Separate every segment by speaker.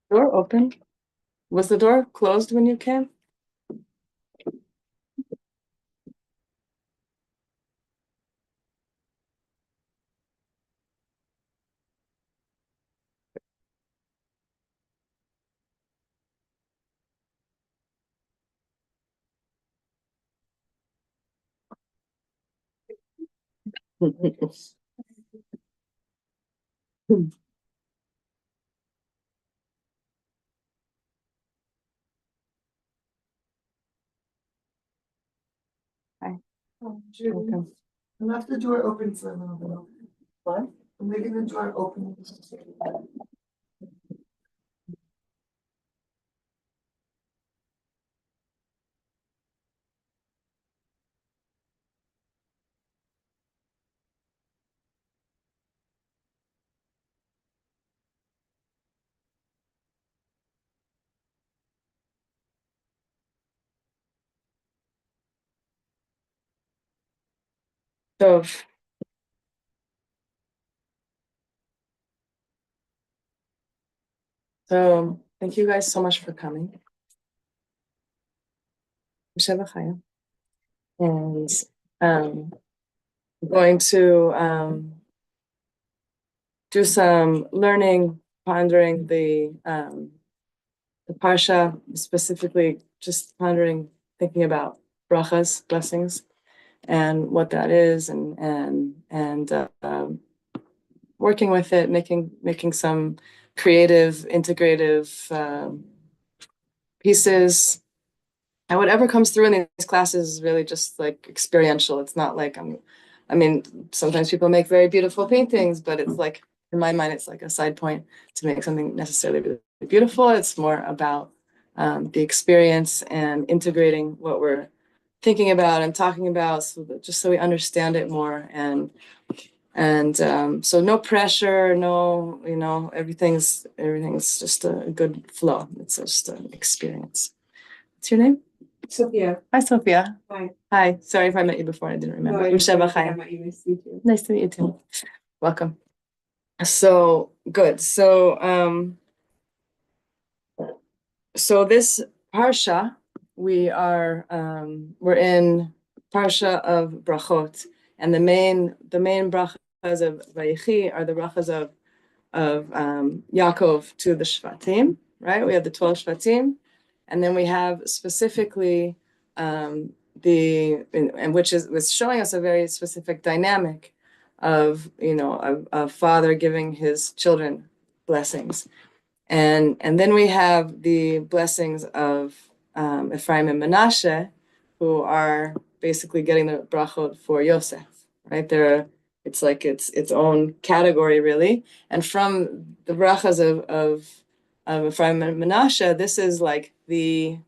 Speaker 1: Door open? Was the door closed when you came? Hi.
Speaker 2: Oh, Judy,
Speaker 1: Welcome.
Speaker 2: I left the door open for a little bit.
Speaker 1: What?
Speaker 2: I'm leaving the door open.
Speaker 1: So, thank you guys so much for coming. Sheva Chaya. And I'm going to do some learning, pondering the parsha, specifically just pondering, thinking about brachas, blessings, and what that is, and working with it, making some creative, integrative pieces. And whatever comes through in these classes is really just like experiential. It's not like I mean, sometimes people make very beautiful paintings, but it's like, in my mind, it's like a side point to make something necessarily really beautiful. It's more about the experience and integrating what we're thinking about and talking about, so that, just so we understand it more. And so no pressure, no, everything's just a good flow. It's just an experience. What's your name?
Speaker 2: Sophia.
Speaker 1: Hi, Sophia.
Speaker 2: Hi.
Speaker 1: Hi. Sorry if I met you before. I didn't remember.
Speaker 2: No,
Speaker 1: I'm Sheva
Speaker 2: I
Speaker 1: Chaya.
Speaker 2: met you. Nice to meet you.
Speaker 1: Nice to meet you too. Welcome. So good. So this parsha, we're in parsha of brachot, and the main brachas of Vayechi are the brachas of Yaakov to the Shvatim, right? We have the 12 Shvatim, and then we have specifically which was showing us a very specific dynamic of a father giving his children blessings, and then we have the blessings of Ephraim and Menashe, who are basically getting the brachot for Yosef, right? It's like its own category, really. And from the brachas of Ephraim and Menashe, this is like the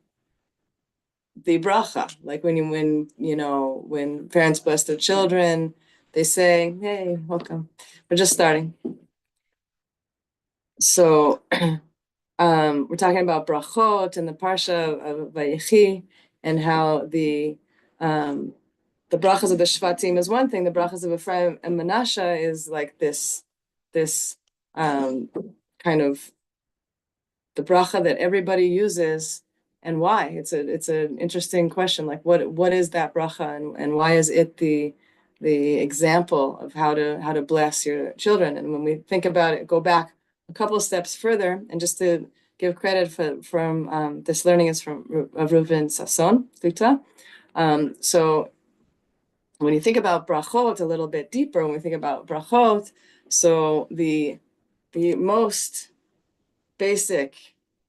Speaker 1: bracha, like when parents bless their children, they say, "Hey, welcome." We're just starting, so we're talking about brachot and the parsha of Vayechi, and how the brachas of the Shvatim is one thing. The brachas of Ephraim and Menashe is like this kind of the bracha that everybody uses, and why. It's an interesting question. Like what is that bracha, and why is it the example of how to bless your children? And when we think about it, go back a couple of steps further, and just to give credit from this learning is from Reuven Sasson Sluta. So when you think about brachot a little bit deeper, when we think about brachot, so the most basic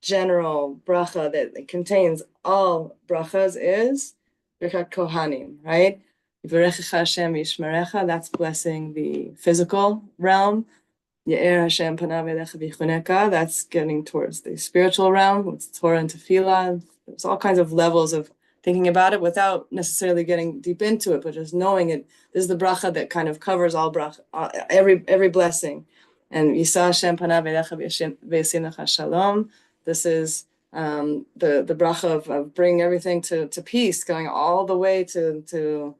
Speaker 1: general bracha that contains all brachas is Birkat Kohanim, right? Yivarechecha Hashem Yishmerecha, that's blessing the physical realm. Ye'er Hashem Panav Elecha V'Chuneka, that's getting towards the spiritual realm with Torah and Tefillah. There's all kinds of levels of thinking about it without necessarily getting deep into it, but just knowing it. This is the bracha that kind of covers all bracha, every blessing. And Yisa Hashem Panav Elecha V'Yasim Lecha Shalom. This is the bracha of bringing everything to peace, going all the way to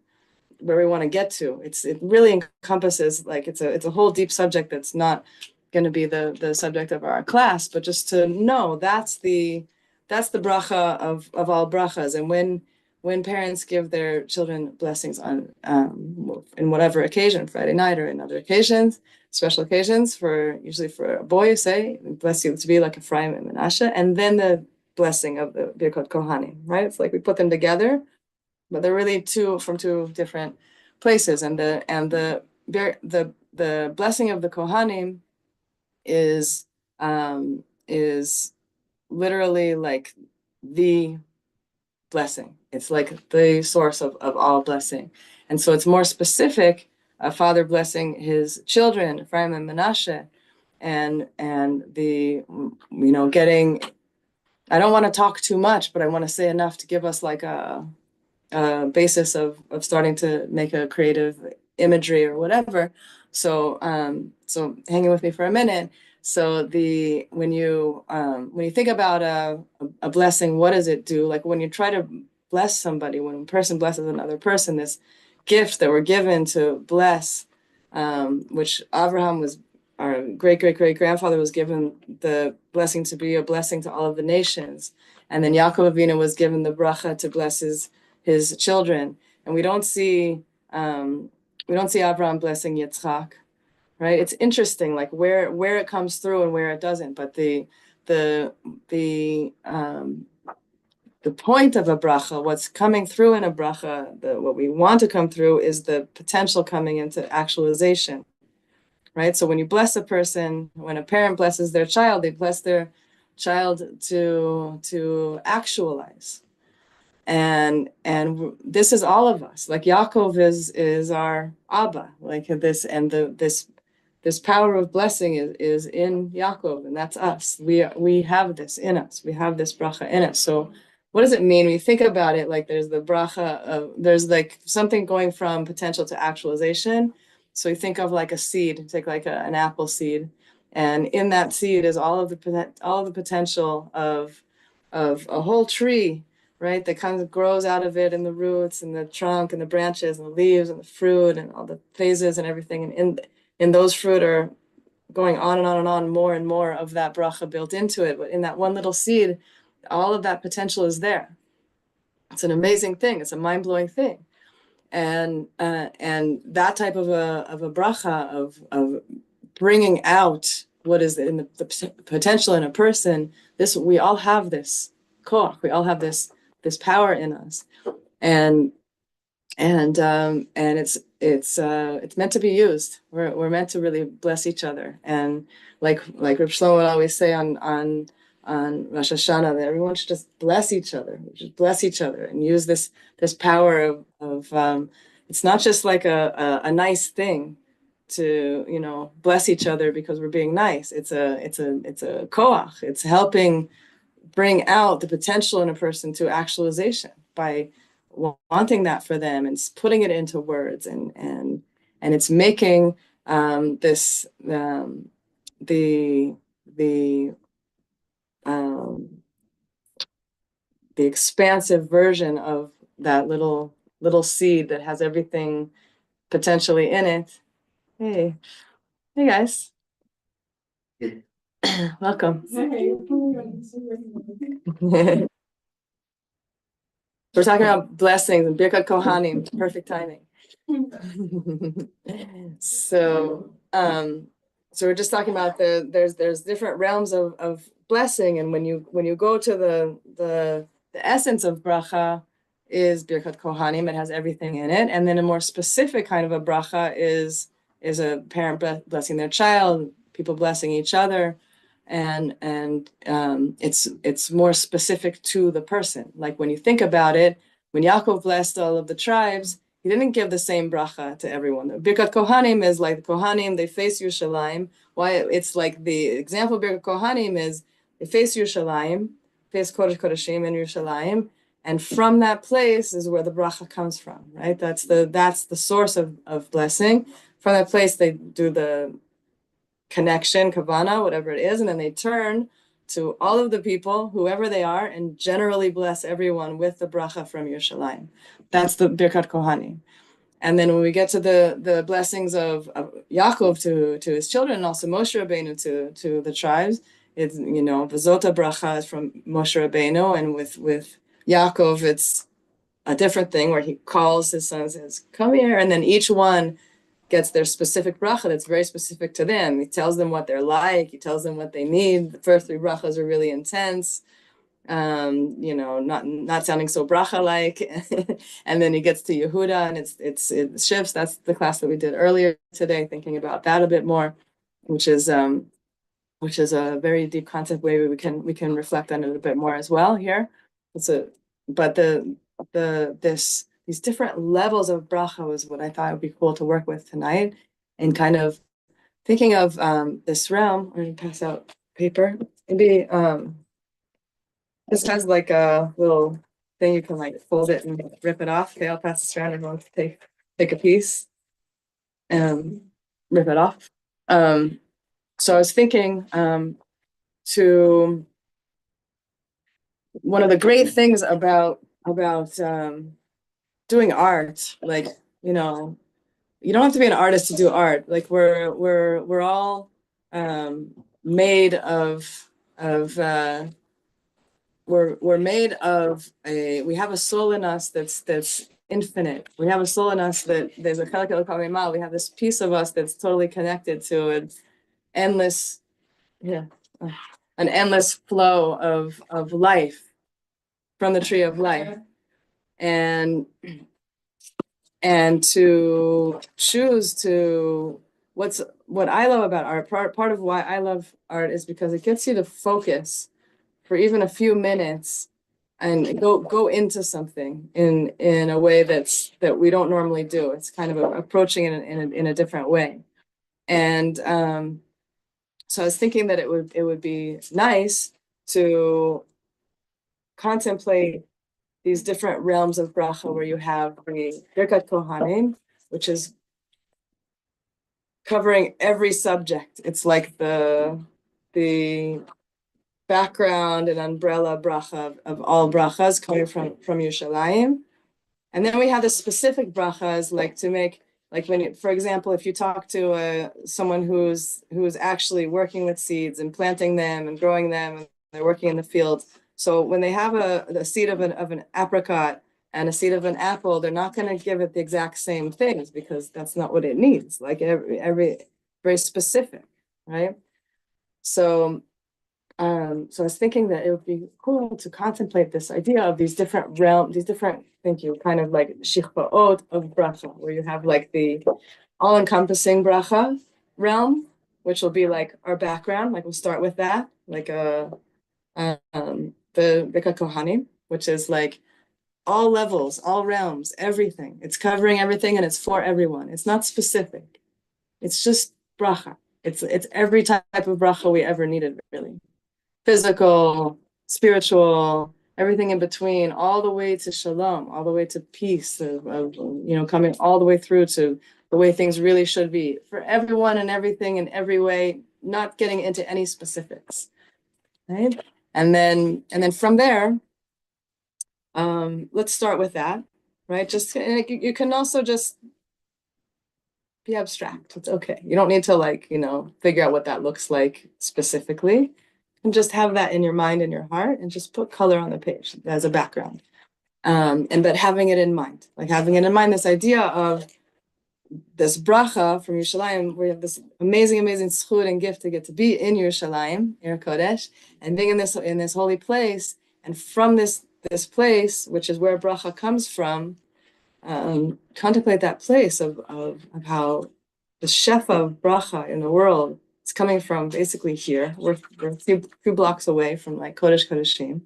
Speaker 1: where we want to get to. It really encompasses, like, it's a whole deep subject that's not going to be the subject of our class, but just to know that's the bracha of all brachas. And when parents give their children blessings on in whatever occasion, Friday night or in other occasions, special occasions, usually for a boy, say, bless you to be like Ephraim and Menashe, and then the blessing of the Birkot Kohanim, right? It's like we put them together, but they're really from two different places. And the blessing of the Kohanim is literally like the blessing. It's like the source of all blessing. And so it's more specific, a father blessing his children, Ephraim and Menashe, and the, getting, I don't want to talk too much, but I want to say enough to give us like a basis of starting to make a creative imagery or whatever. So hanging with me for a minute. So when you think about a blessing, what does it do? Like when you try to bless somebody, when a person blesses another person, this gift that we're given to bless, which Abraham was, our great grandfather was given the blessing to be a blessing to all of the nations, and then Yaakov Avinu was given the bracha to bless his children, and we don't see Abraham blessing Yitzchak, right? It's interesting, like where it comes through and where it doesn't. But the point of a bracha, what's coming through in a bracha, what we want to come through is the potential coming into actualization, right? So when you bless a person, when a parent blesses their child, they bless their child to actualize. And this is all of us. Like Yaakov is our Abba, like this, and this power of blessing is in Yaakov, and that's us. We have this in us. We have this bracha in us. So what does it mean when you think about it? Like there's the bracha there's like something going from potential to actualization. So you think of like a seed, take like an apple seed, and in that seed is all of the potential of a whole tree, right? That kind of grows out of it, and the roots and the trunk and the branches and the leaves and the fruit and all the phases and everything. And in those fruit are going on and on and on, more and more of that bracha built into it. But in that one little seed, all of that potential is there. It's an amazing thing. It's a mind-blowing thing. And that type of a bracha of bringing out what is in the potential in a person. We all have this koach. We all have this power in us, and it's meant to be used. We're meant to really bless each other, and like Reb Shlomo would always say on Rosh Hashanah, that everyone should just bless each other. We should bless each other and use this power of it's not just like a nice thing to bless each other because we're being nice. It's a koach. It's helping bring out the potential in a person to actualization by wanting that for them and putting it into words, and it's making this the expansive version of that little seed that has everything potentially in it. Hey guys. Welcome. We're talking about blessings and Birkat Kohanim, perfect timing. So we're just talking about there's different realms of blessing, and when you go to the essence of bracha is Birkat Kohanim. It has everything in it, and then a more specific kind of a bracha is a parent blessing their child, people blessing each other, and it's more specific to the person. Like when you think about it, when Yaakov blessed all of the tribes, he didn't give the same bracha to everyone. The Birkat Kohanim is like the Kohanim, they face Yerushalayim. Why it's like the example of Birkat Kohanim is they face Yerushalayim, face Kodesh Kodeshim in Yerushalayim, and from that place is where the bracha comes from, right? That's the source of blessing. From that place they do the connection, kavana, whatever it is, and then they turn to all of the people, whoever they are, and generally bless everyone with the bracha from Yerushalayim. That's the Birkat Kohanim. And then when we get to the blessings of Yaakov to his children, and also Moshe Rabbeinu to the tribes, it's, V'zota bracha is from Moshe Rabbeinu, and with Yaakov, it's a different thing where he calls his sons and says, come here, and then each one gets their specific bracha that's very specific to them. He tells them what they're like, he tells them what they need. The first three brachas are really intense, not sounding so bracha-like. And then he gets to Yehuda, and it shifts. That's the class that we did earlier today, thinking about that a bit more, which is a very deep concept way we can reflect on it a bit more as well here. These different levels of bracha was what I thought would be cool to work with tonight, and kind of thinking of this realm. I'm going to pass out paper. Maybe this has like a little thing you can like fold it and rip it off. Okay, I'll pass this around. Everyone can take a piece and rip it off. So I was thinking to one of the great things about doing art, like, you don't have to be an artist to do art. Like we're all made of we're made of we have a soul in us that's infinite. We have a soul in us that there's a chelek elokei ma'al. We have this piece of us that's totally connected to an endless flow of life from the tree of life. And to choose to what I love about art, part of why I love art is because it gets you to focus for even a few minutes and go into something in a way that we don't normally do. It's kind of approaching it in a different way. And so I was thinking that it would be nice to contemplate these different realms of bracha, where you have the Birkat Kohanim, which is covering every subject. It's like the background and umbrella bracha of all brachas coming from Yerushalayim. And then we have the specific brachas, like to make, like for example, if you talk to someone who's actually working with seeds and planting them and growing them, and they're working in the field. So when they have a seed of an apricot and a seed of an apple, they're not going to give it the exact same things, because that's not what it needs. Like every very specific, right? So I was thinking that it would be cool to contemplate this idea of these different realms, kind of like shichbaot of bracha, where you have like the all-encompassing bracha realm, which will be like our background. Like we'll start with that, like the Birkat Kohanim, which is like all levels, all realms, everything. It's covering everything, and it's for everyone. It's not specific. It's just bracha. It's every type of bracha we ever needed, really. Physical, spiritual, everything in between, all the way to shalom, all the way to peace, of coming all the way through to the way things really should be for everyone and everything in every way, not getting into any specifics, right? And then from there, let's start with that, right? Just, and you can also just be abstract. It's okay. You don't need to figure out what that looks like specifically. And just have that in your mind and your heart, and just put color on the page as a background. But having it in mind, this idea of this bracha from Yerushalayim, we have this amazing zchut and gift to get to be in Yerushalayim, Ir Kodesh, and being in this holy place, and from this place, which is where bracha comes from, contemplate that place of how the shefa of bracha in the world, it's coming from basically here. We're a few blocks away from like Kodesh Kodeshim,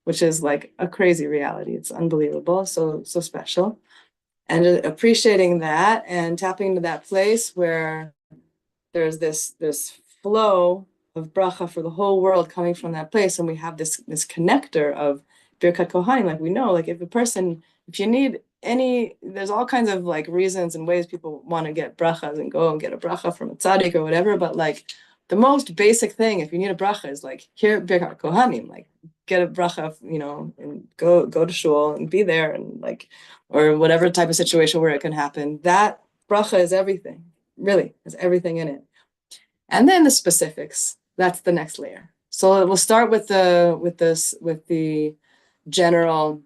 Speaker 1: which is like a crazy reality. It's unbelievable, so special. And appreciating that and tapping into that place where there's this flow of bracha for the whole world coming from that place. And we have this connector of Birkat Kohanim. Like we know, like if you need there's all kinds of like reasons and ways people want to get brachas and go and get a bracha from a tzaddik or whatever, but like the most basic thing, if you need a bracha, is like, here, Birkat Kohanim, like, get a bracha, and go to shul and be there, and like, or whatever type of situation where it can happen. That bracha is everything, really, has everything in it. And then the specifics, that's the next layer. So we'll start with the general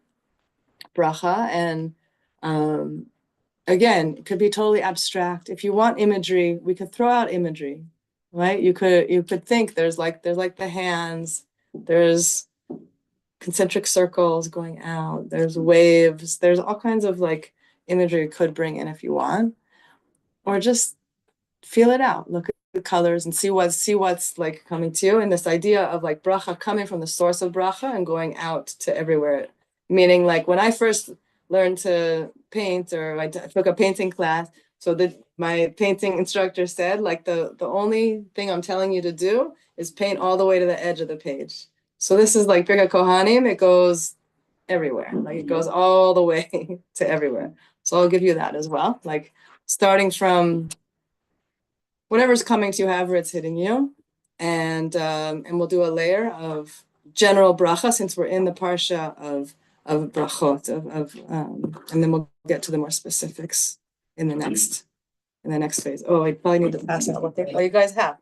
Speaker 1: bracha, and again, it could be totally abstract. If you want imagery, we could throw out imagery, right? You could think there's like the hands, there's concentric circles going out, there's waves, there's all kinds of like imagery you could bring in if you want, or just feel it out. Look at the colors and see what's like coming to you. And this idea of like bracha coming from the source of bracha and going out to everywhere. Meaning, like when I first learned to paint, or I took a painting class, so that my painting instructor said, like, the only thing I'm telling you to do is paint all the way to the edge of the page. So this is like Birkat Kohanim, it goes everywhere. Like it goes all the way to everywhere. So I'll give you that as well. Like starting from whatever's coming to you, however it's hitting you. And we'll do a layer of general bracha, since we're in the parsha of brachot, and then we'll get to the more specifics in the next phase. Oh, I probably need to pass out what you guys have.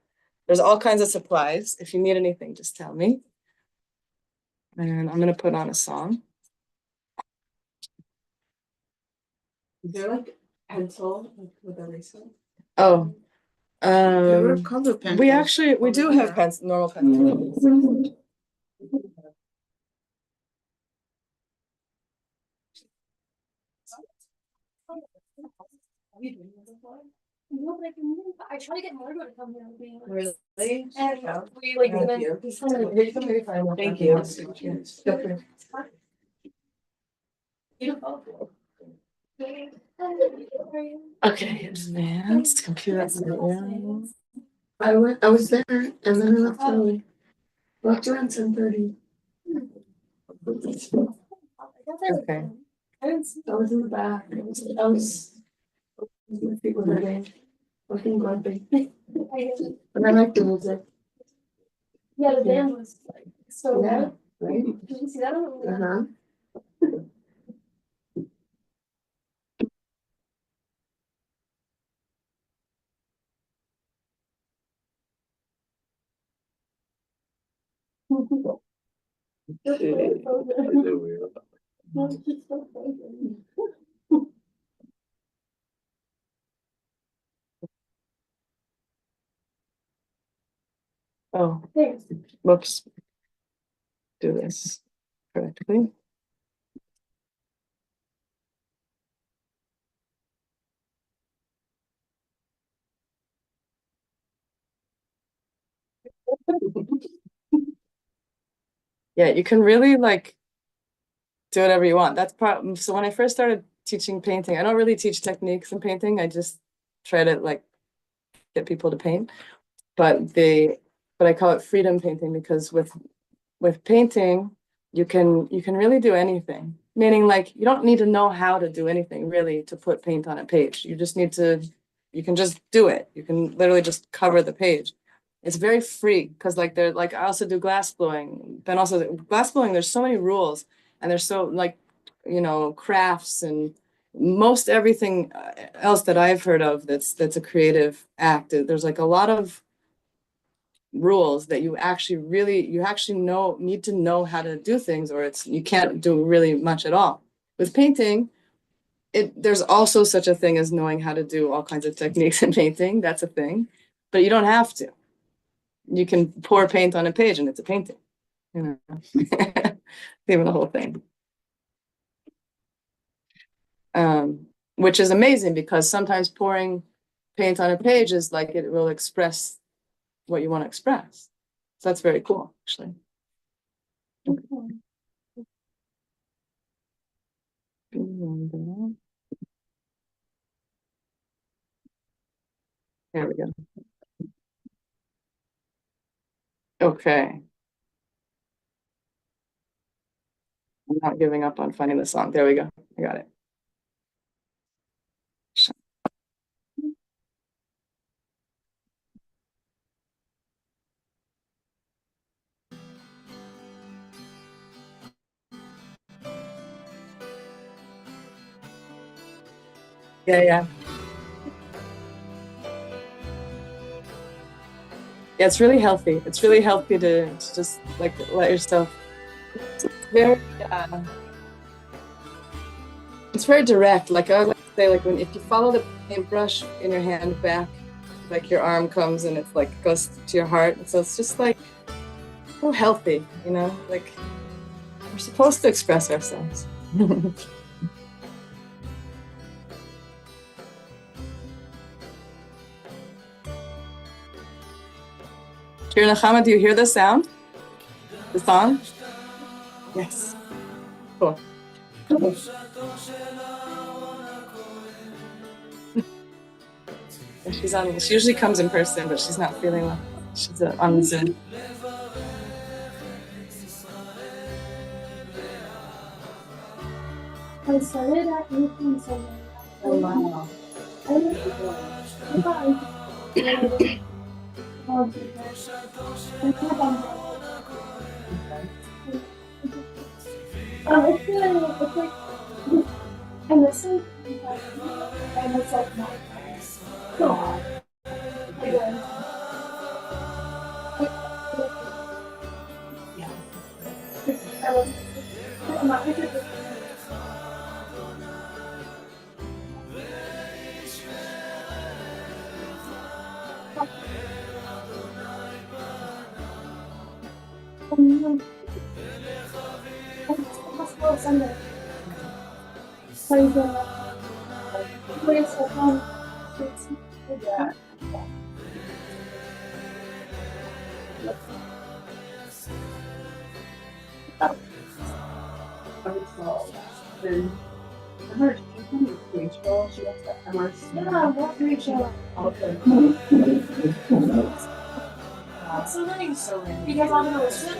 Speaker 1: There's all kinds of supplies. If you need anything, just tell me. And I'm gonna put on a song.
Speaker 2: Is there like pencil with a eraser?
Speaker 1: Oh, we do have normal pencils.
Speaker 3: No, but I try to get Margot to come here.
Speaker 1: Really?
Speaker 3: And we like
Speaker 1: Thank you. Thank you.
Speaker 3: Beautiful.
Speaker 1: Okay, advanced computer.
Speaker 2: I was there, and then I left early. Left around 10:30.
Speaker 1: Okay.
Speaker 2: I was in the back. I was my feet were hurting. Looking grumpy. And I like the music.
Speaker 3: Yeah, the band was like so
Speaker 2: Yeah,
Speaker 3: good.
Speaker 2: right?
Speaker 3: Did you see that on the
Speaker 1: Oh,
Speaker 3: Thanks.
Speaker 1: whoops. Do this correctly. Yeah, you can really like do whatever you want. That's part. So when I first started teaching painting, I don't really teach techniques in painting. I just try to like get people to paint. But I call it freedom painting, because with painting, you can really do anything. Meaning, like, you don't need to know how to do anything really to put paint on a page. You can just do it. You can literally just cover the page. It's very free, because like I also do glass blowing. Then also glass blowing, there's so many rules, and there's so like, crafts and most everything else that I've heard of that's a creative act. There's like a lot of rules that you actually need to know how to do things, or you can't do really much at all. With painting, there's also such a thing as knowing how to do all kinds of techniques in painting. That's a thing, but you don't have to. You can pour paint on a page and it's a painting, even the whole thing. Which is amazing, because sometimes pouring paint on a page is like, it will express what you want to express. So that's very cool, actually. There we go. Okay. I'm not giving up on finding the song. There we go. I got it. Yeah. Yeah, it's really healthy. It's really healthy to just like let yourself. It's very, it's very direct. Like I like to say, like if you follow the paintbrush in your hand back, like your arm comes and it's like goes to your heart. And so it's just like so healthy, you know. Like we're supposed to express ourselves. Shir Nechama, do you hear the sound? The song? Yes. Cool. She's on. She usually comes in person, but she's not feeling well. She's on Zoom.
Speaker 3: I started at 8.7.
Speaker 2: Oh, wow.
Speaker 3: It's like, and it's like, and it's like, so, Sunday.
Speaker 2: Yeah. Then her Rachel, she wants to MRC.
Speaker 3: Yeah, what Rachel?
Speaker 2: Okay.
Speaker 3: So many.
Speaker 2: So many.
Speaker 3: You guys want to listen?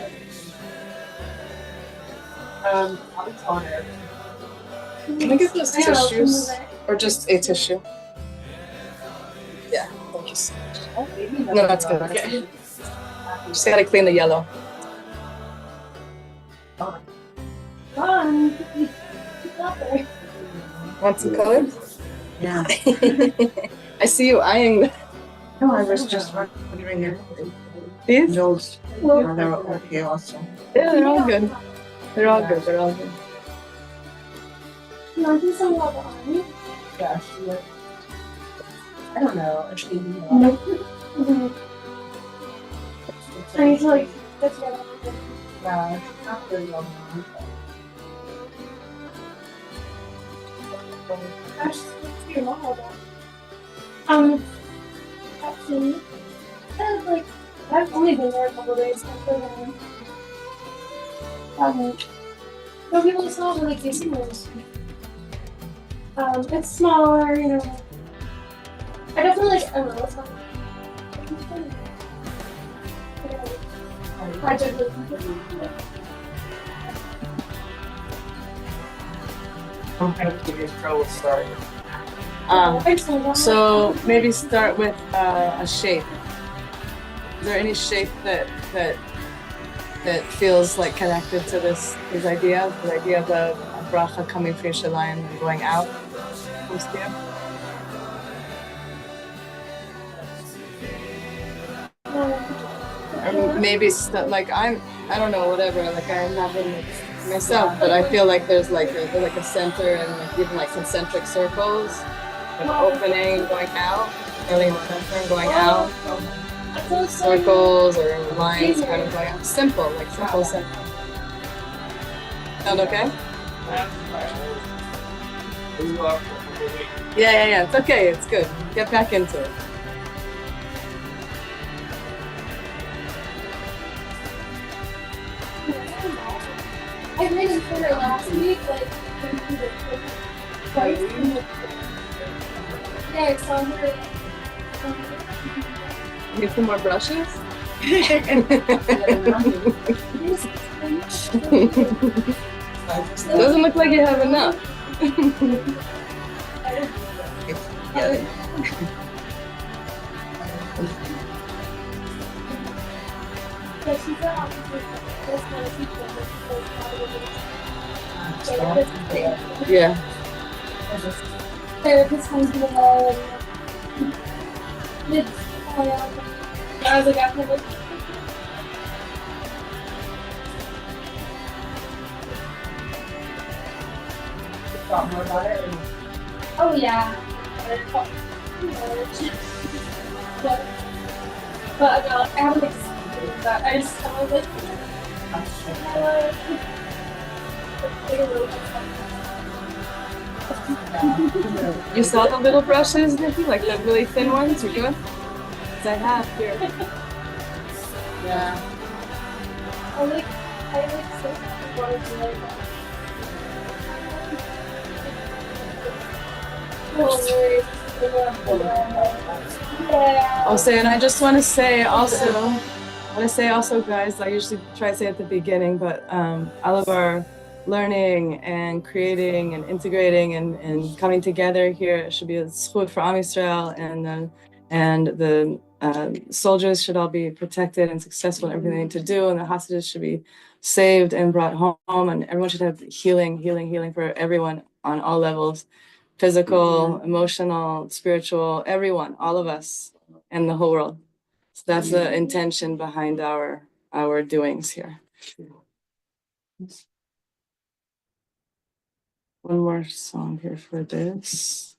Speaker 2: I'll be telling her.
Speaker 1: Can I get those tissues? Or just a tissue? Yeah, thank you so much.
Speaker 2: Oh, maybe
Speaker 1: No, that's good.
Speaker 2: Okay.
Speaker 1: You just gotta clean the yellow.
Speaker 3: Fun.
Speaker 1: Want some color?
Speaker 2: Yeah.
Speaker 1: I see you eyeing the
Speaker 2: No, I was just wondering if
Speaker 1: these.
Speaker 2: those they're okay also.
Speaker 1: Yeah, they're all good. They're all good. They're all good.
Speaker 3: You want to do some of the army?
Speaker 2: Yeah, she was. I don't know if she
Speaker 3: I need to like get together.
Speaker 2: yeah, she's not very well known.
Speaker 3: Actually, it's your mom. Actually, like I've only been there a couple days. But people saw really casey rooms. It's smaller, you know. I definitely like. I don't know. It's not. I did.
Speaker 2: I'm kind of giving trouble starting.
Speaker 1: So maybe start with a shape. Is there any shape that feels like connected to this idea? The idea of a bracha coming from Yerushalayim and going out? Comes to you? Or maybe like I don't know, whatever. Like I'm having it myself, but I feel like there's like a center and like even like concentric circles, like opening and going out, really in the center and going out, circles or lines kind of going out. Simple, like simple. Sound okay? Yeah. It's okay. It's good. Get back into it.
Speaker 3: I made it for her last week, like, twice. Yeah, it's on her.
Speaker 1: Need some more brushes? Doesn't look like you have enough.
Speaker 3: Yeah, she's not this kind of teacher.
Speaker 1: Yeah.
Speaker 3: therapist comes to the wall and it's, oh yeah. I was like, after this.
Speaker 2: Thought more about it.
Speaker 3: Oh yeah. But no, I haven't experienced that. I just kind of like,
Speaker 1: You saw the little brushes, Nikki? Like the really thin ones? You're good? Because I have here.
Speaker 2: Yeah.
Speaker 3: I like so wanted to like yeah.
Speaker 1: I'll say, and I just want to say also, guys, I usually try to say at the beginning, but all of our learning and creating and integrating and coming together here should be a zchut for Am Yisrael, and the soldiers should all be protected and successful in everything they need to do, and the hostages should be saved and brought home, and everyone should have healing for everyone on all levels. Physical, emotional, spiritual, everyone, all of us, and the whole world. So that's the intention behind our doings here. One more song here for this.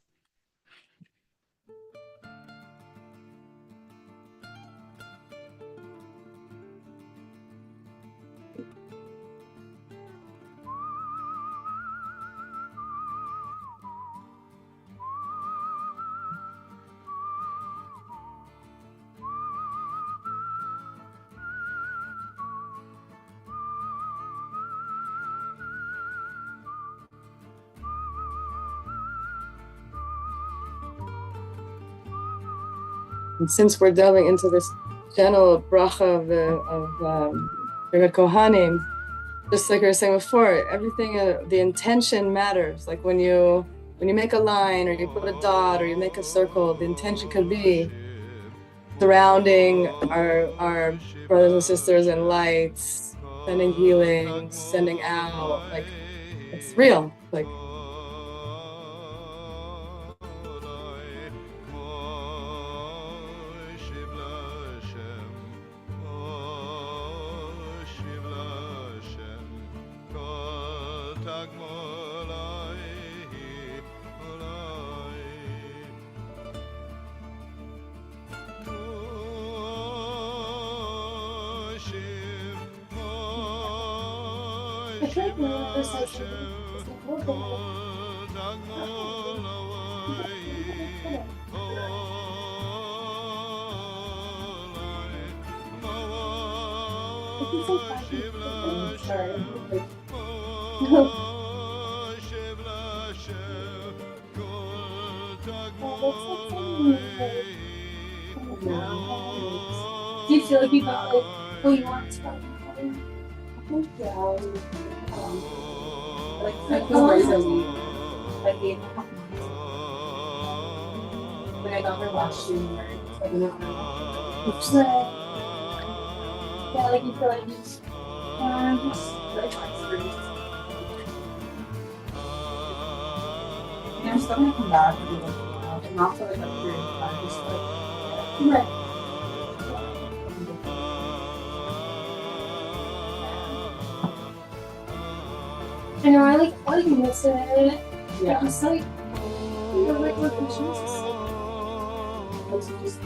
Speaker 1: And since we're delving into this general bracha of Kohanim, just like we were saying before, everything, the intention matters. Like when you make a line, or you put a dot, or you make a circle, the intention could be surrounding our brothers and sisters in lights, sending healing, sending out. Like it's real. Like.
Speaker 3: I feel like whenever I say something, it's like, oh, do you feel like you got like who you want to spend?
Speaker 2: Like 2 hours a week. Like 8.5 months. When I got her last year, it's like
Speaker 3: yeah, like you feel like just
Speaker 2: like experience. Yeah, I'm still gonna come back and do like and not for like a period of time, just like
Speaker 3: right. I know, I like miss it.
Speaker 2: yeah.
Speaker 3: I just like the regular patients. Yeah, it's just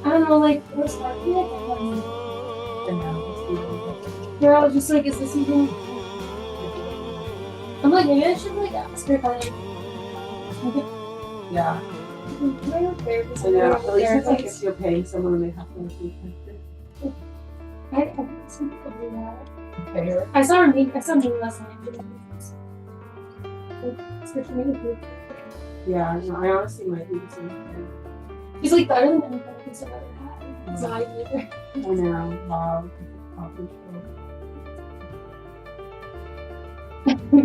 Speaker 3: I don't know, like what's happening? Yeah, I was just like, is this even? I'm like, maybe I should like ask her if I
Speaker 2: Yeah.
Speaker 3: therapist.
Speaker 2: So yeah, at least it's like if you're paying someone, they have to be
Speaker 3: I think some people do that.
Speaker 2: fair.
Speaker 3: I saw me last night. It's good for me to do.
Speaker 2: Yeah, no, I honestly might do the same thing.
Speaker 3: He's like better than any therapist I've ever had. It's not even either.
Speaker 2: I know, wow. Coffee show.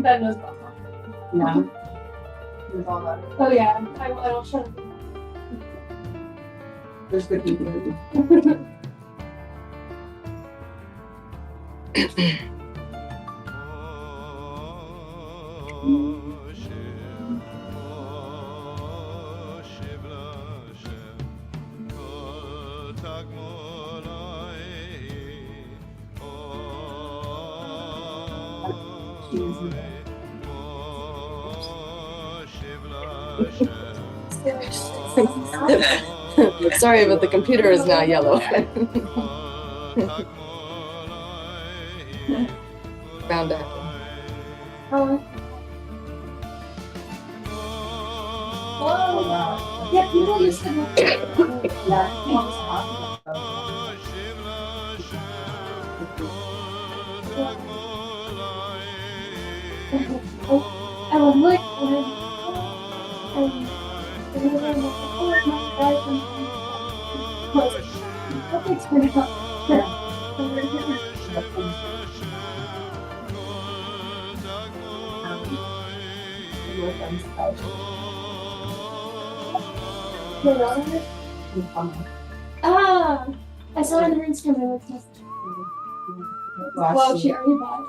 Speaker 3: That knows about
Speaker 2: Yeah. There's all that.
Speaker 3: Oh yeah, I'll try to.
Speaker 2: There's good people.
Speaker 1: Sorry, but the computer is now yellow. Found out.
Speaker 3: Oh, yeah, people used to look. I was like, Ah, I saw in her Instagram. It was well, she already bought it.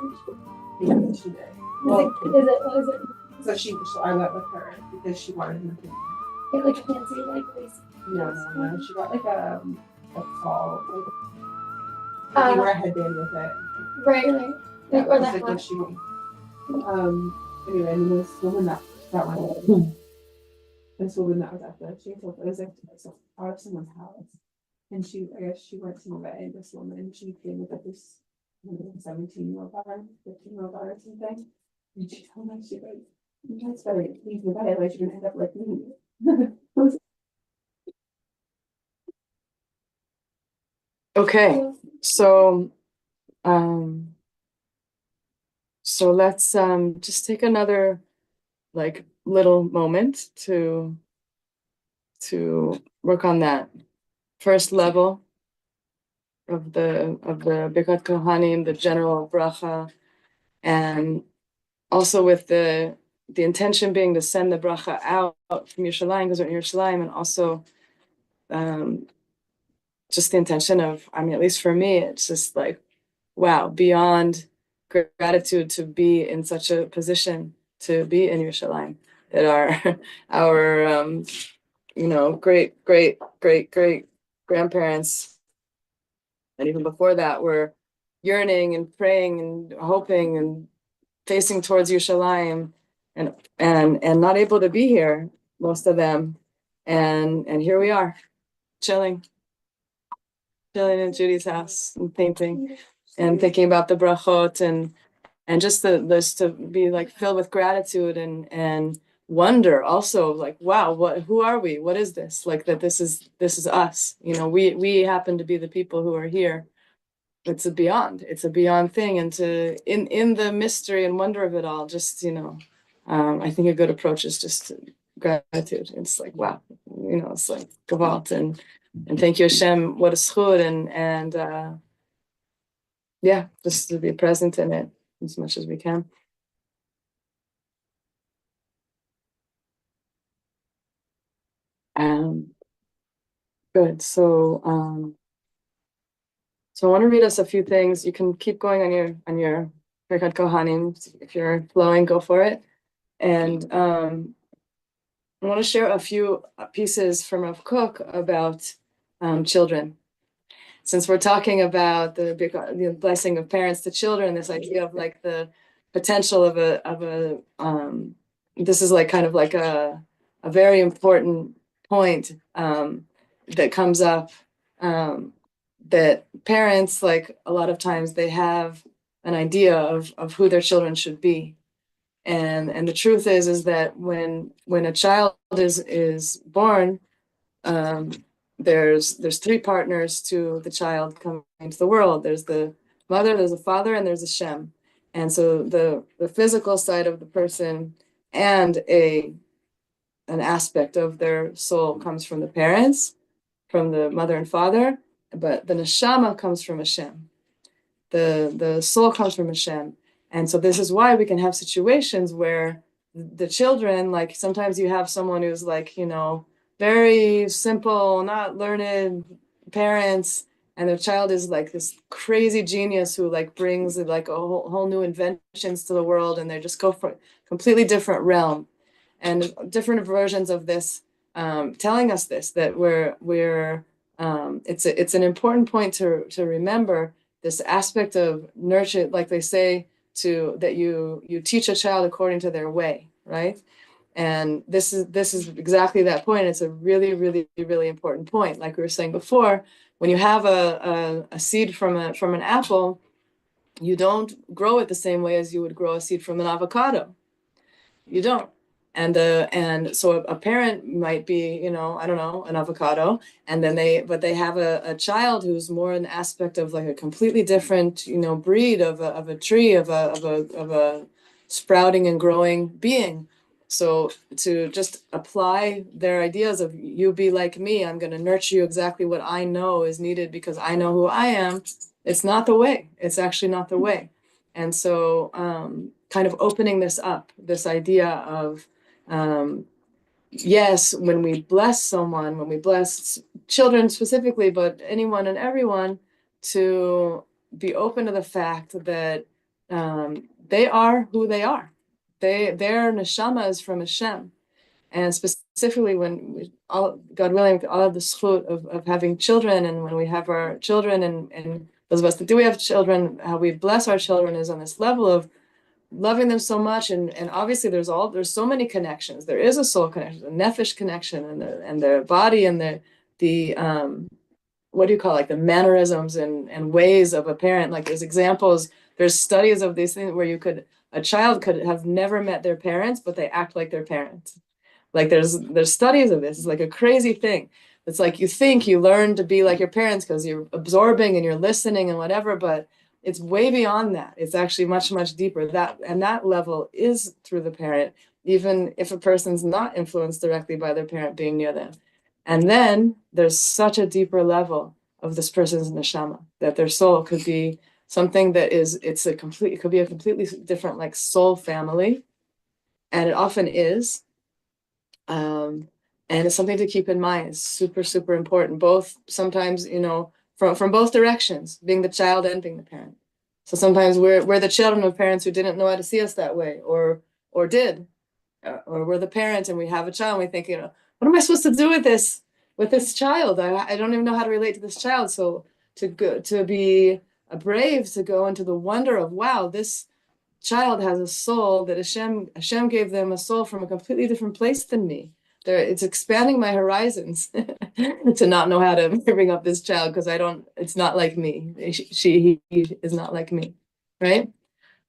Speaker 2: Yeah, she did.
Speaker 3: What is it?
Speaker 2: So I went with her because she wanted me to.
Speaker 3: Get like a fancy, like lace.
Speaker 2: No. She got like a fall. Like, you wear a headband with it.
Speaker 3: Right.
Speaker 2: Yeah,
Speaker 3: Or
Speaker 2: that's
Speaker 3: that
Speaker 2: like
Speaker 3: one.
Speaker 2: what she wanted. Anyway, and this woman that one. This woman that was at she told it was like out of someone's house. And I guess she went to move it, and this woman, she came with like this 17-year-old daughter, 15-year-old daughter or something. And she told me, she goes, you guys better leave me, otherwise you're gonna end up like me.
Speaker 1: Okay, so let's just take another like little moment to work on that first level of the Birkat Kohanim, the general bracha, and also with the intention being to send the bracha out from Yerushalayim, because we're in Yerushalayim, and also just the intention of, I mean, at least for me, it's just like, wow, beyond gratitude to be in such a position to be in Yerushalayim, that our great grandparents, and even before that, were yearning and praying and hoping and facing towards Yerushalayim, and not able to be here, most of them, and here we are, chilling in Judy's house and painting and thinking about the brachot, and just this to be like filled with gratitude and wonder also, like, wow, who are we? What is this? Like, that this is us. We happen to be the people who are here. It's a beyond thing, and in the mystery and wonder of it all, just I think a good approach is just gratitude. It's like, wow, it's like Gavalt, and thank you, Hashem, what a schut, and yeah, just to be present in it as much as we can. Good. So I want to read us a few things. You can keep going on your Birkat Kohanim. If you're flowing, go for it. And I want to share a few pieces from Rav Kook about children. Since we're talking about the blessing of parents to children, this idea of like the potential of a this is like kind of like a very important point that comes up, that parents, like a lot of times, they have an idea of who their children should be, and the truth is that when a child is born, there's three partners to the child coming into the world. There's the mother, there's the father, and there's Hashem. And so the physical side of the person and an aspect of their soul comes from the parents, from the mother and father, but the neshama comes from Hashem. The soul comes from Hashem. And so this is why we can have situations where the children, like sometimes you have someone who's like, you know, very simple, not learned parents, and their child is like this crazy genius who like brings like a whole new inventions to the world, and they just go for a completely different realm. And different versions of this telling us this, that it's an important point to remember this aspect of nurture, like they say, that you teach a child according to their way, right? And this is exactly that point. It's a really, really, really important point. Like we were saying before, when you have a seed from an apple, you don't grow it the same way as you would grow a seed from an avocado. You don't. And so a parent might be, you know, I don't know, an avocado, and then they have a child who's more an aspect of like a completely different, you know, breed of a tree, of a sprouting and growing being. So to just apply their ideas of you be like me, I'm going to nurture you exactly what I know is needed because I know who I am. It's not the way. It's actually not the way. And so kind of opening this up, this idea of, yes, when we bless someone, when we bless children specifically, but anyone and everyone, to be open to the fact that they are who they are. Their neshama is from Hashem. And specifically when God willing, all of the zchut of having children, and when we have our children, and those of us that do we have children, how we bless our children is on this level of loving them so much, and obviously there's so many connections. There is a soul connection, a nephesh connection, and the body, and the what do you call it, like the mannerisms and ways of a parent. Like there's examples, there's studies of these things where a child could have never met their parents, but they act like their parents. Like there's studies of this. It's like a crazy thing. It's like you think you learn to be like your parents because you're absorbing and you're listening and whatever, but it's way beyond that. It's actually much, much deeper. That level is through the parent, even if a person's not influenced directly by their parent being near them. And then there's such a deeper level of this person's neshama, that their soul could be something that it could be a completely different like soul family. And it often is. And it's something to keep in mind. It's super, super important. Both sometimes, you know, from both directions, being the child and being the parent. So sometimes we're the children of parents who didn't know how to see us that way, or did, or we're the parent and we have a child and we think, you know, what am I supposed to do with this child? I don't even know how to relate to this child. So to be brave to go into the wonder of, wow, this child has a soul that Hashem gave them a soul from a completely different place than me. It's expanding my horizons to not know how to bring up this child because it's not like me. He is not like me, right?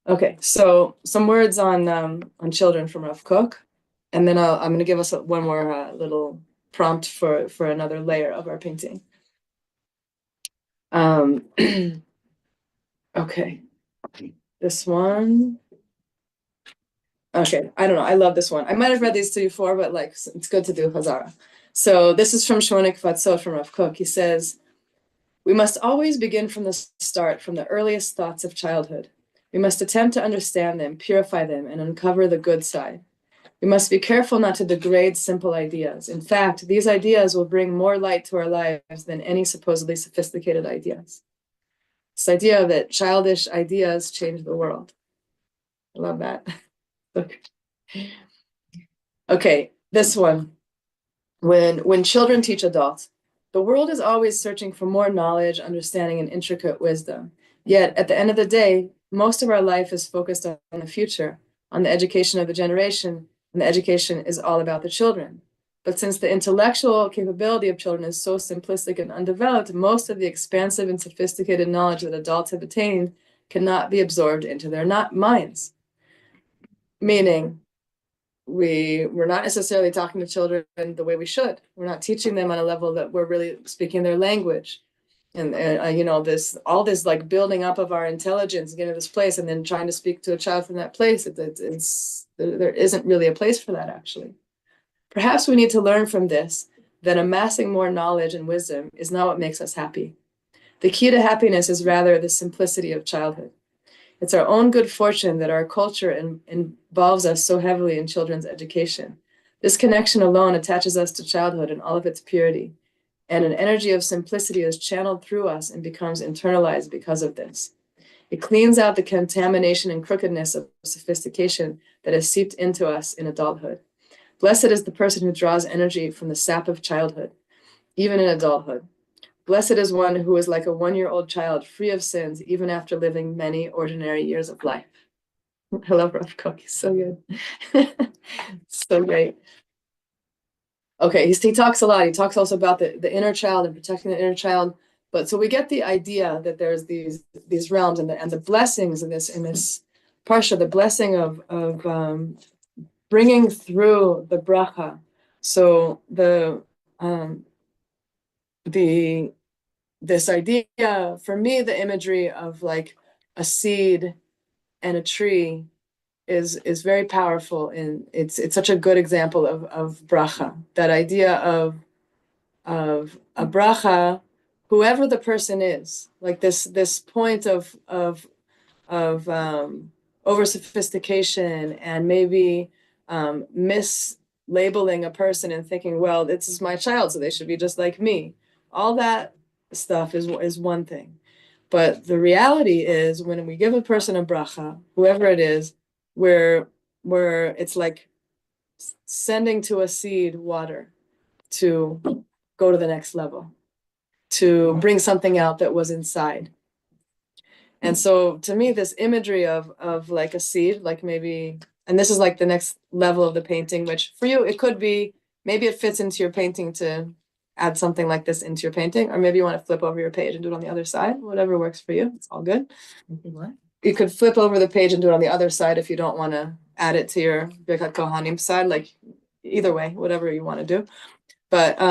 Speaker 1: Okay, so some words on children from Rav Kook, and then I'm going to give us one more little prompt for another layer of our painting. Okay, this one. Okay, I don't know. I love this one. I might have read these to you before, but like it's good to do Hazara. So this is from Shmonek Vatzot from Rav Kook. He says, we must always begin from the start, from the earliest thoughts of childhood. We must attempt to understand them, purify them, and uncover the good side. We must be careful not to degrade simple ideas. In fact, these ideas will bring more light to our lives than any supposedly sophisticated ideas. This idea that childish ideas change the world. I love that. Okay, this one. When children teach adults, the world is always searching for more knowledge, understanding, and intricate wisdom. Yet, at the end of the day, most of our life is focused on the future, on the education of the generation, and the education is all about the children. But since the intellectual capability of children is so simplistic and undeveloped, most of the expansive and sophisticated knowledge that adults have attained cannot be absorbed into their minds. Meaning, we're not necessarily talking to children the way we should. We're not teaching them on a level that we're really speaking their language. And you know, all this like building up of our intelligence, getting to this place, and then trying to speak to a child from that place. There isn't really a place for that, actually. Perhaps we need to learn from this that amassing more knowledge and wisdom is not what makes us happy. The key to happiness is rather the simplicity of childhood. It's our own good fortune that our culture involves us so heavily in children's education. This connection alone attaches us to childhood in all of its purity, and an energy of simplicity is channeled through us and becomes internalized because of this. It cleans out the contamination and crookedness of sophistication that has seeped into us in adulthood. Blessed is the person who draws energy from the sap of childhood, even in adulthood. Blessed is one who is like a 1-year-old child, free of sins, even after living many ordinary years of life. I love Rav Kook. He's so good. So great. Okay, he talks a lot. He talks also about the inner child and protecting the inner child. But so we get the idea that there's these realms and the blessings in this parsha, the blessing of bringing through the bracha. So this idea, for me, the imagery of like a seed and a tree is very powerful, and it's such a good example of bracha. That idea of a bracha, whoever the person is, like this point of over sophistication and maybe mislabeling a person and thinking, well, this is my child, so they should be just like me. All that stuff is one thing. But the reality is when we give a person a bracha, whoever it is, where it's like sending to a seed water to go to the next level, to bring something out that was inside. And so to me, this imagery of like a seed, like maybe, and this is like the next level of the painting, which for you, it could be, maybe it fits into your painting to add something like this into your painting, or maybe you want to flip over your page and do it on the other side, whatever works for you, it's all good. What? You could flip over the page and do it on the other side if you don't want to add it to your Birkat Kohanim side, like either way, whatever you want to do. But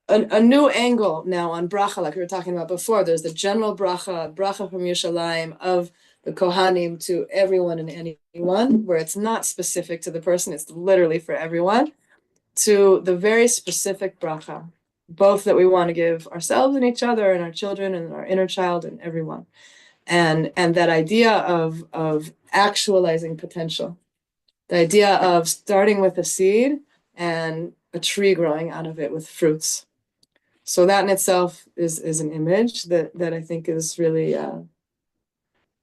Speaker 1: a new angle now on bracha, like we were talking about before. There's the general bracha from Yerushalayim of the Kohanim to everyone and anyone, where it's not specific to the person, it's literally for everyone, to the very specific bracha, both that we want to give ourselves and each other and our children and our inner child and everyone. And that idea of actualizing potential, the idea of starting with a seed and a tree growing out of it with fruits. So that in itself is an image that I think is really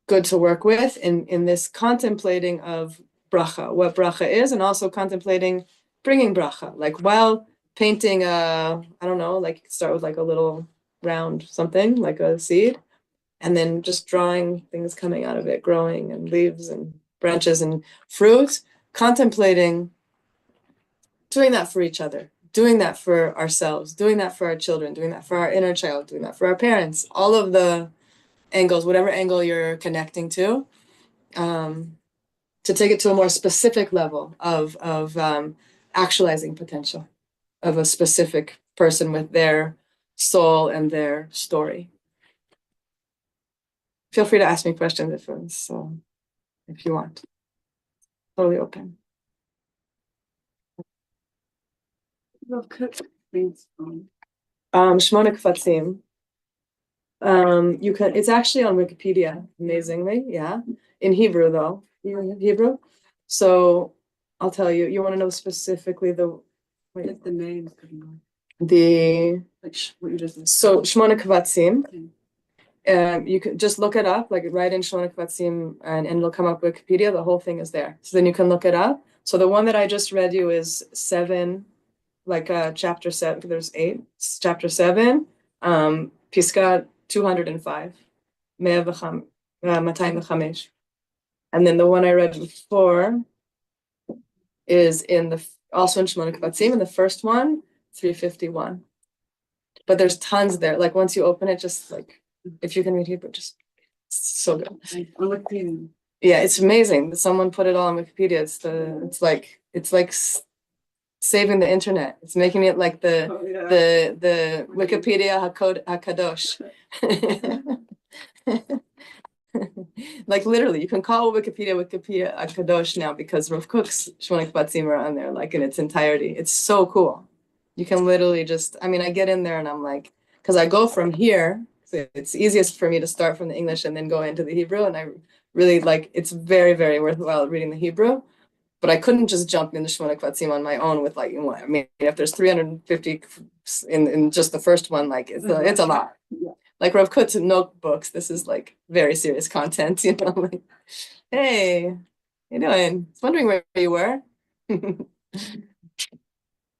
Speaker 1: good to work with in this contemplating of bracha, what bracha is, and also contemplating bringing bracha. Like while painting I don't know, like start with like a little round something, like a seed, and then just drawing things coming out of it, growing and leaves and branches and fruit, contemplating doing that for each other, doing that for ourselves, doing that for our children, doing that for our inner child, doing that for our parents, all of the angles, whatever angle you're connecting to take it to a more specific level of actualizing potential of a specific person with their soul and their story. Feel free to ask me questions if you want. Totally open. Shmona Kvatzim. You can. It's actually on Wikipedia. Amazingly, yeah. In Hebrew, though. Hebrew. So I'll tell you. You want to know specifically the. Wait. If the names. The. Like what you just. So Shmona Kvatzim. You can just look it up, like write in Shmona Kvatzim, and it'll come up Wikipedia. The whole thing is there. So then you can look it up. So the one that I just read you is 7. Like chapter 7, there's 8. Chapter 7, Pisca 205, 205. And then the one I read before is also in Shmona Kvatzim, and the first one, 351. But there's tons there. Like once you open it, just like if you can read Hebrew, just it's so good. Yeah, it's amazing. Someone put it all on Wikipedia. It's like saving the internet. It's making it like the Wikipedia Hakadosh. Like literally, you can call Wikipedia Hakadosh now because Rav Kook's Shmona Kvatzim are on there, like in its entirety. It's so cool. You can literally just, I mean, I get in there and I'm like, because I go from here So it's easiest for me to start from the English and then go into the Hebrew. And I really like, it's very, very worthwhile reading the Hebrew. But I couldn't just jump into Shmona Kvatzim on my own with like, I mean, if there's 350 in just the first one, like it's a lot.
Speaker 2: Yeah.
Speaker 1: Like Rav Kut's notebooks, this is like very serious content, you know. Like, hey, how you doing? I was wondering where you were.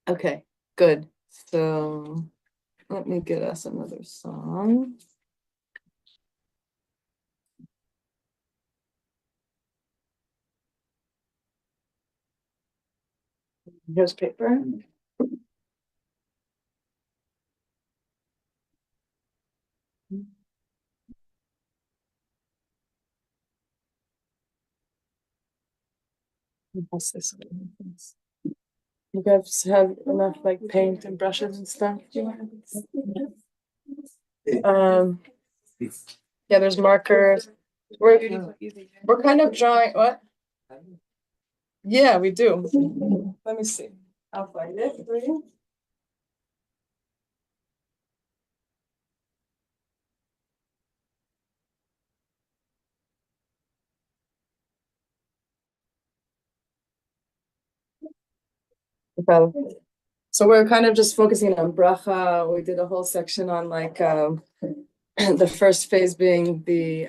Speaker 1: Okay, good. So let me get us another song. Here's paper. What's this? You guys have enough like paint and brushes and stuff? Yeah, there's markers. We're kind of drawing what? Yeah, we do. Let me see. I'll find it for you. So we're kind of just focusing on bracha. We did a whole section on like the first phase being the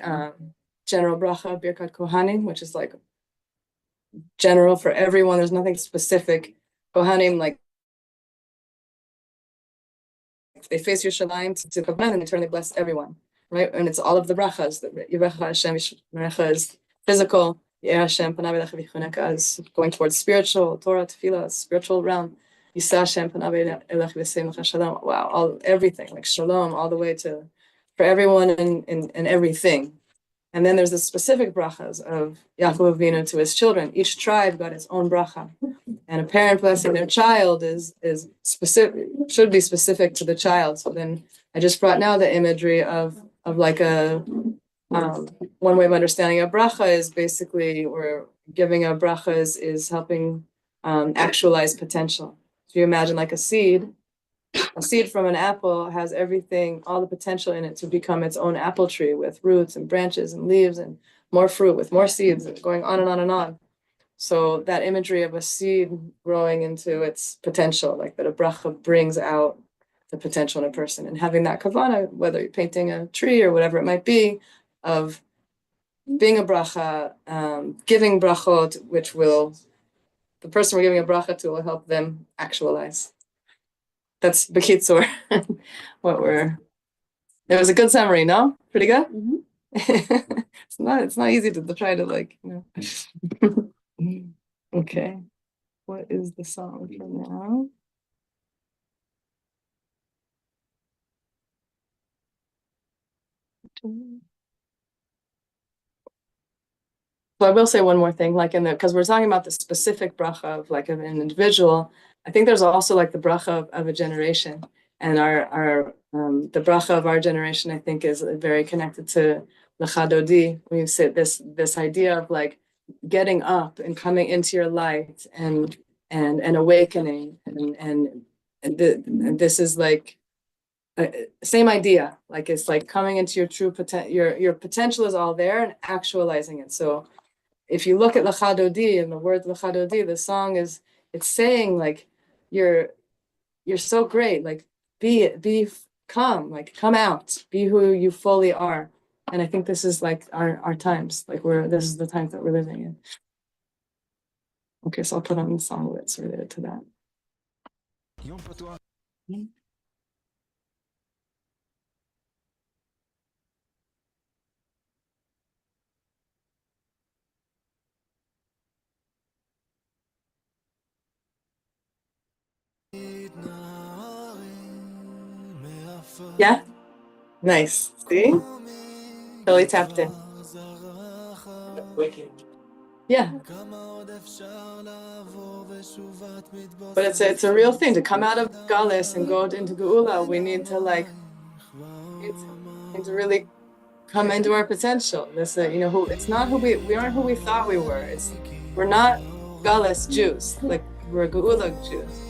Speaker 1: general bracha, Birkat Kohanim, which is like general for everyone. There's nothing specific. Kohanim, like they face Yerushalayim to Kohanim and they turn, they bless everyone, right? And it's all of the brachas. Yirecha Hashem, Yirecha is physical. Hashem, is going towards spiritual. Torah, Tefillah, spiritual realm. Wow, all everything like shalom, all the way to for everyone and everything. And then there's the specific brachas of Yaakov Avinu to his children. Each tribe got its own bracha, and a parent blessing their child is specific, should be specific to the child. So then I just brought now the imagery of like a one way of understanding a bracha is basically, or giving a bracha is helping actualize potential. So you imagine like a seed from an apple has everything, all the potential in it to become its own apple tree with roots and branches and leaves and more fruit with more seeds, going on and on and on. So that imagery of a seed growing into its potential, like that a bracha brings out the potential in a person, and having that kavana, whether you're painting a tree or whatever it might be, of being a bracha, giving brachot, which will, the person we're giving a bracha to will help them actualize. That's Bekitzur, what we're, it was a good summary, no? Pretty good? Mm-hmm. It's not easy to try to like, you know. Okay, what is the song for now? So I will say one more thing, like because we're talking about the specific bracha of like an individual. I think there's also like the bracha of a generation, and our the bracha of our generation, I think, is very connected to Lecha Dodi. When you say this idea of like getting up and coming into your light and awakening, and this is like same idea. Like it's like coming into your true potential. Your potential is all there and actualizing it. So if you look at Lecha Dodi and the word Lecha Dodi, the song it's saying like you're so great, like come out, be who you fully are. And I think this is like our times, like this is the time that we're living in. Okay, so I'll put on the song that's related to that. Yeah, nice. See, totally tapped in. Yeah, but it's a real thing to come out of Galus and go into Geula. We need to really come into our potential. This, it's not who we aren't who we thought we were. We're not Galus Jews, like we're Geula Jews.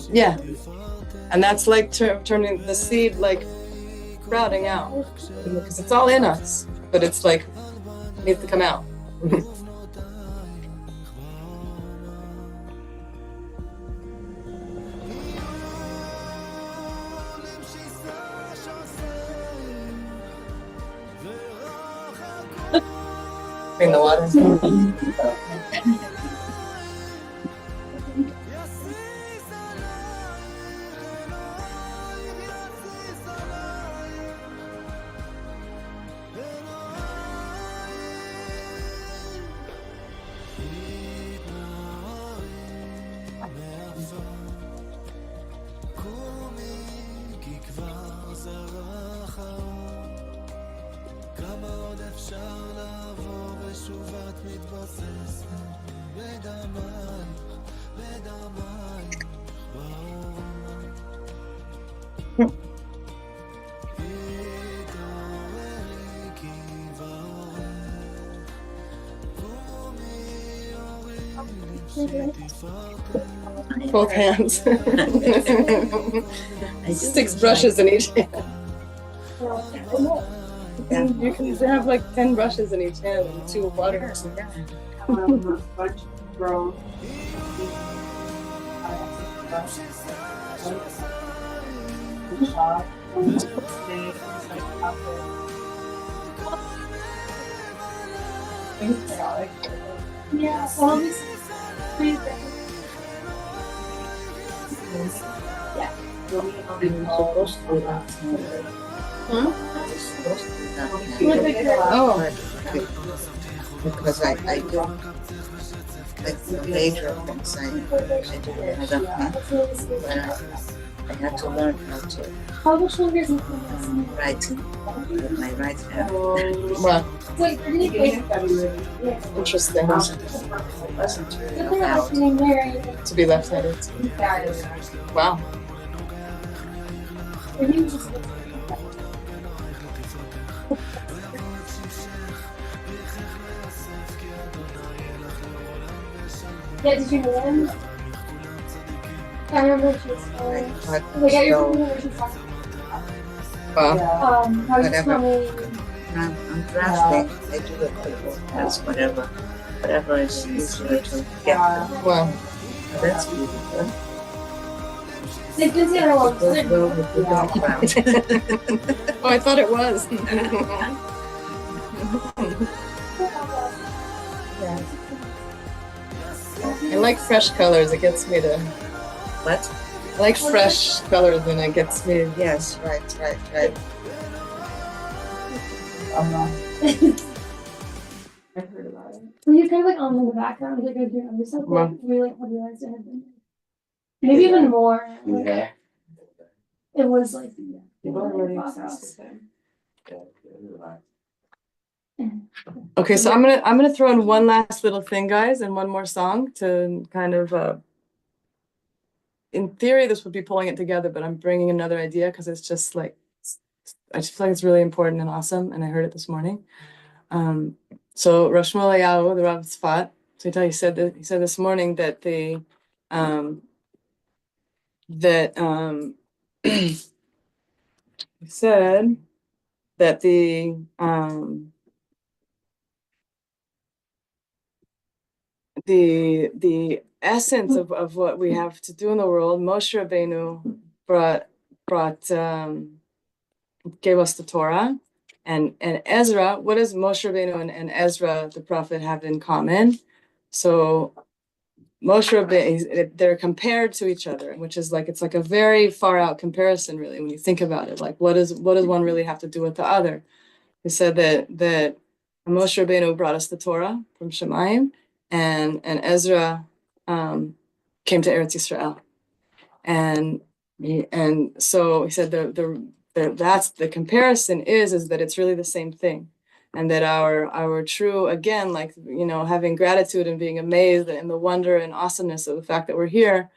Speaker 1: Yeah, and that's like turning the seed, like sprouting out because it's all in us, but it's like it needs to come out. Bring the water. Both hands. 6 brushes in each hand. You can have like 10 brushes in each hand and 2 waters.
Speaker 2: Bunch girl.
Speaker 3: Yeah, all these pretty big. Yeah.
Speaker 1: Oh.
Speaker 4: Because I do like the major things I do but I had to learn how to
Speaker 3: How much longer is it?
Speaker 4: write with my right hand.
Speaker 1: Wow,
Speaker 3: Wait, really big.
Speaker 1: interesting.
Speaker 4: Wasn't really allowed.
Speaker 1: To be left-handed. Wow.
Speaker 3: Yeah, did you know them? I remember she was
Speaker 4: Like, hard
Speaker 3: like at your
Speaker 4: so
Speaker 3: where she's talking.
Speaker 1: Wow.
Speaker 3: How was
Speaker 4: Whatever.
Speaker 3: coming?
Speaker 4: I'm drafting, I do it with that's whatever is easier to get.
Speaker 1: Wow.
Speaker 4: That's beautiful.
Speaker 3: They did say they're long.
Speaker 4: Goes well with the background.
Speaker 1: Oh, I thought it was. I like fresh colors. It gets me to.
Speaker 4: What?
Speaker 1: I like fresh colors, and it gets me.
Speaker 4: Yes, right.
Speaker 2: I've heard about it.
Speaker 3: Were you kind of like on in the background, like doing other stuff?
Speaker 1: Well.
Speaker 3: Like, we like realized it had been maybe even more. Like, it was like
Speaker 1: Okay, so I'm gonna throw in one last little thing, guys, and one more song to kind of. In theory, this would be pulling it together, but I'm bringing another idea because it's just like I just feel like it's really important and awesome, and I heard it this morning. So Rosh Hashanah, the Rav Tzfat, so he said this morning that he said that the essence of what we have to do in the world, Moshe Rabbeinu gave us the Torah, and Ezra. What does Moshe Rabbeinu and Ezra the prophet have in common? So Moshe Rabbeinu, they're compared to each other, which is like it's like a very far out comparison, really, when you think about it. Like what does one really have to do with the other? He said that Moshe Rabbeinu brought us the Torah from Shemayim, and Ezra came to Eretz Yisrael, and so he said that's the comparison is that it's really the same thing, and that our true, again, like, having gratitude and being amazed in the wonder and awesomeness of the fact that we're here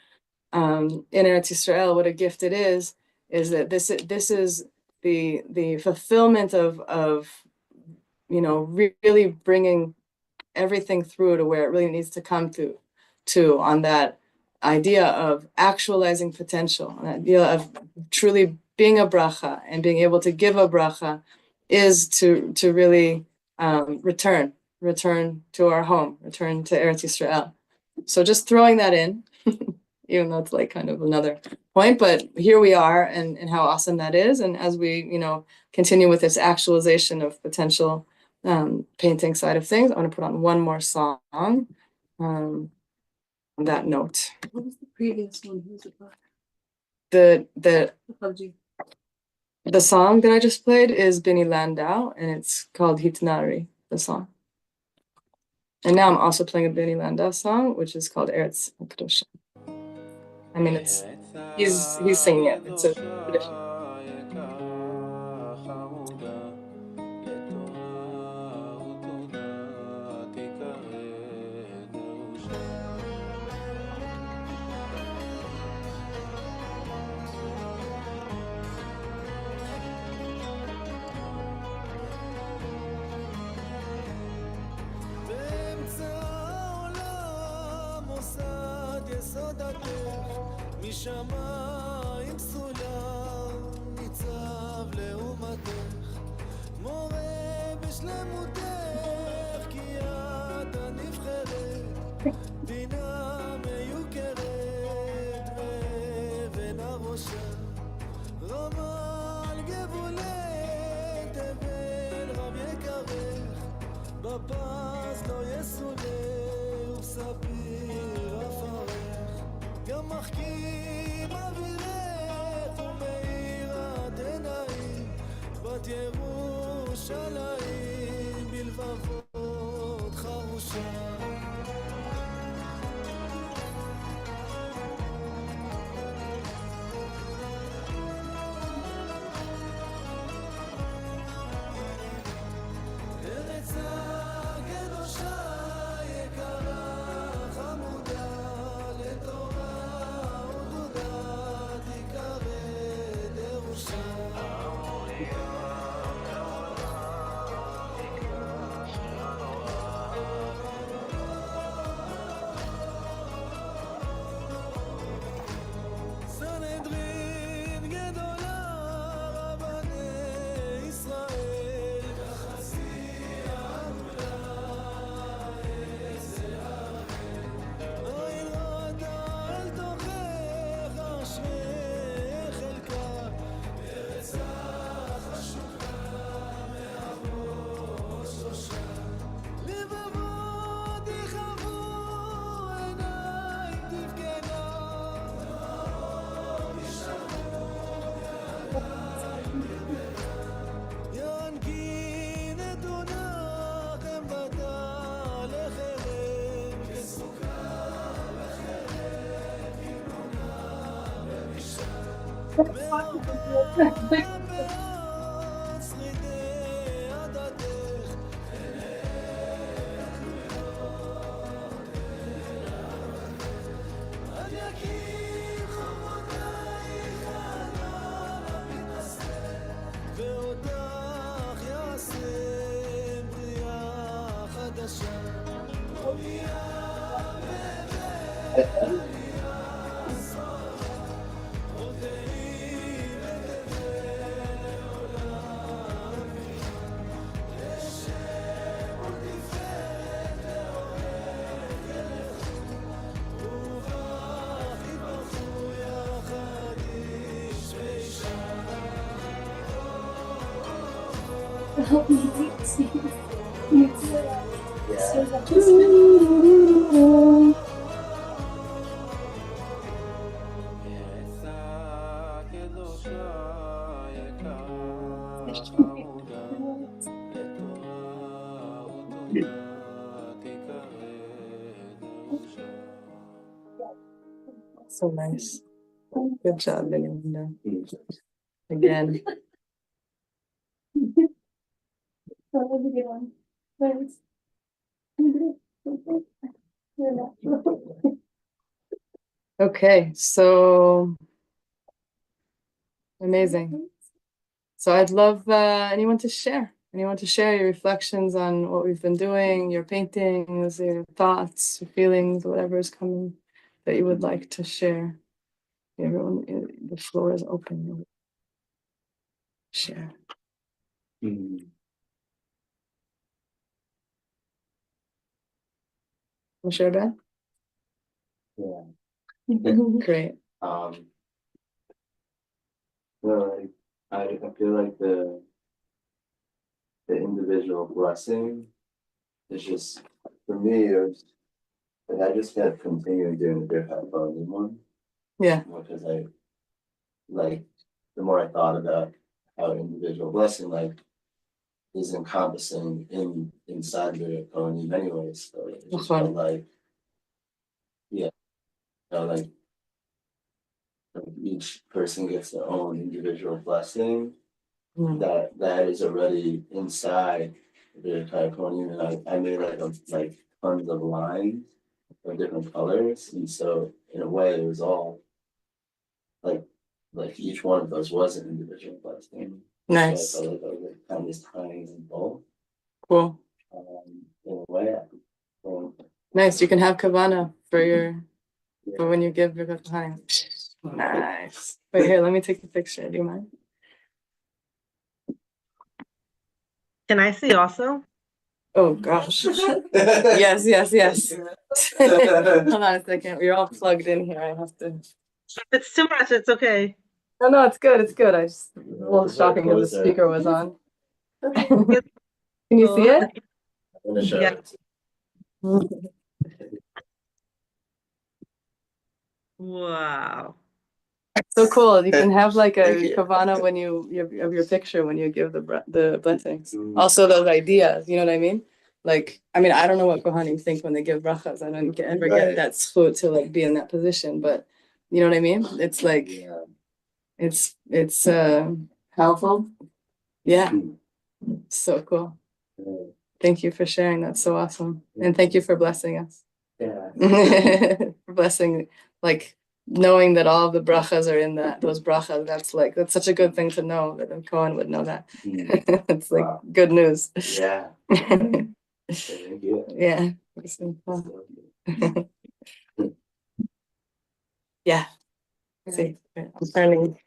Speaker 1: in Eretz Yisrael, what a gift it is that this is the fulfillment of really bringing everything through to where it really needs to come to on that idea of actualizing potential, an idea of truly being a bracha and being able to give a bracha is to really return to our home, return to Eretz Yisrael. So just throwing that in, even though it's like kind of another point, but here we are, and how awesome that is. And as we, continue with this actualization of potential painting side of things, I want to put on one more song on that note.
Speaker 2: What was the previous one? Who was it by?
Speaker 1: The
Speaker 2: PUBG.
Speaker 1: The song that I just played is Benny Landau, and it's called Hitnari, the song. And now I'm also playing a Benny Landau song, which is called Eretz Kedosha. I mean, he's singing it. It's a tradition.
Speaker 5: משמיים סולם ניצב לעומתך מורה בשלמותך כי את הנבחרת בינה מיוקרת ואבן הראשה רמה על גבולך תבל רב יקרך בפס לא יסולה ובספיר עפרך גם מחכים אווירך ומאירת עיניים בת ירושלים בלבבות חרושה ארץ הקדושה יקרה חמודה לתורה ותודה תיקרא דרושה סנהדרין גדולה רבני ישראל יחסי הגולה איזה לא ילרד על תוכך אשרי חלקה ארץ החשוכה מאבות שלושה לבבות יכאבו עיניים תבכנה ינקי נתונה חמבתה לחרם כסוכה וחרם כמונה במשנה מעט שרידי עדתך עד יקים חומותייך ענן המתנשא ואותך יעשה בריאה חדשה בריאה ובריאה סוהרה עוד תהי ותבל לעולם לשם ולתפארת לאורך ילכו ובך יתברכו יחד איש ואישה ארץ הקדושה יקרה חמודה לתורה ותודה תיקרא דרושה
Speaker 1: So nice. Good job, Benny Landau. Again.
Speaker 3: That was a good one. Thanks.
Speaker 1: Okay, so amazing. So I'd love anyone to share your reflections on what we've been doing, your paintings, your thoughts, your feelings, whatever is coming that you would like to share. Everyone, the floor is open. Share.
Speaker 6: Mm,
Speaker 1: You share that?
Speaker 6: yeah.
Speaker 1: Great.
Speaker 6: So like I feel like the individual blessing is just for me it was like I just kept continuing doing the different volume one
Speaker 1: Yeah.
Speaker 6: because I like the more I thought about how individual blessing like is encompassing inside the poem anyways. So it just felt like like each person gets their own individual blessing
Speaker 1: Mm.
Speaker 6: that is already inside the entire poem, and I made like tons of lines of different colors, and so in a way it was all like each one of those was an individual blessing.
Speaker 1: Nice.
Speaker 6: So I felt like I was like kind of just tying in both.
Speaker 1: Cool.
Speaker 6: In a way.
Speaker 1: Nice. You can have kavana for when you give your honey. Nice. Wait, here, let me take a picture. Do you mind?
Speaker 7: Can I see also?
Speaker 1: Oh gosh. Yes. Hold on a second. You're all plugged in here. I have to.
Speaker 7: If it's too much, it's okay.
Speaker 1: No, it's good. It's good. I just a little shocking that the speaker was on. Can you see it?
Speaker 6: I'm gonna show
Speaker 7: Yeah.
Speaker 6: it.
Speaker 7: Wow.
Speaker 1: So cool. You can have like a
Speaker 6: Thank you.
Speaker 1: kavana when you have your picture when you give the blessings. Also those ideas, you know what I mean? Like, I mean, I don't know what kohanim think when they give brachas. I don't ever get that zchut to like be in that position, but you know what I mean? It's like it's
Speaker 4: Powerful.
Speaker 1: yeah, so cool. Thank you for sharing. That's so awesome. And thank you for blessing us.
Speaker 6: Yeah.
Speaker 1: For blessing, like knowing that all of the brachas are in those brachas. That's such a good thing to know that a Kohen would know that. It's like good news.
Speaker 6: Yeah. Thank you.
Speaker 1: Yeah. Yeah. See, I'm turning.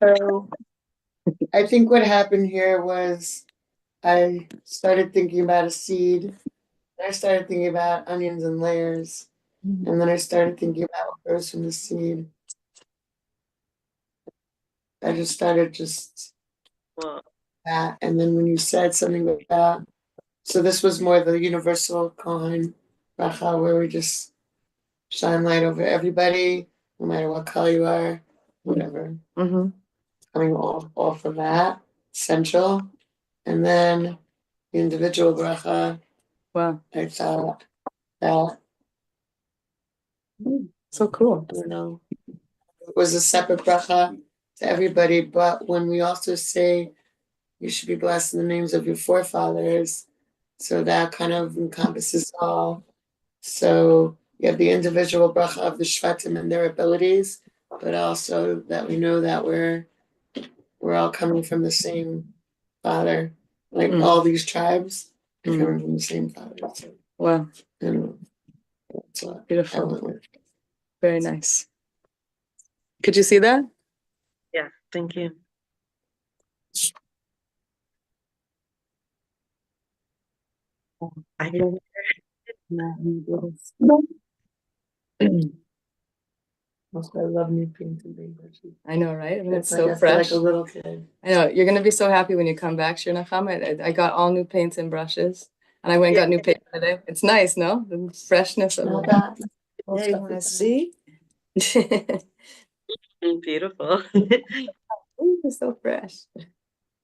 Speaker 4: So I think what happened here was I started thinking about a seed. I started thinking about onions and layers. And then I started thinking about what grows from the seed. I just started
Speaker 7: Wow.
Speaker 4: that. And then when you said something about, so this was more the universal Kohen Bracha, where we just shine light over everybody, no matter what color you are, whatever.
Speaker 1: Mm-hmm.
Speaker 4: Coming off of that, essential. And then the individual bracha,
Speaker 1: Wow.
Speaker 4: I thought that,
Speaker 1: So cool.
Speaker 4: I don't know, it was a separate bracha to everybody, but when we also say you should be blessed in the names of your forefathers, so that kind of encompasses all. So you have the individual bracha of the Shvatim and their abilities, but also that we know that we're all coming from the same father. Like all these tribes are coming from the same father. So,
Speaker 1: Wow.
Speaker 4: and that's what I
Speaker 1: Beautiful.
Speaker 4: went with.
Speaker 1: Very nice. Could you see that?
Speaker 7: Yeah, thank you. I can
Speaker 4: Also, I love new painted paintbrushes.
Speaker 1: I know, right? And it's
Speaker 4: It's like
Speaker 1: so
Speaker 4: I feel
Speaker 1: fresh.
Speaker 4: like a little kid.
Speaker 1: I know. You're gonna be so happy when you come back, Shir Nachama. I got all new paints and brushes, and I went and got new paint today. It's nice, no? The freshness of
Speaker 4: Not
Speaker 1: it.
Speaker 4: that.
Speaker 1: Yeah, you want to see?
Speaker 7: beautiful.
Speaker 1: Ooh, it's so fresh.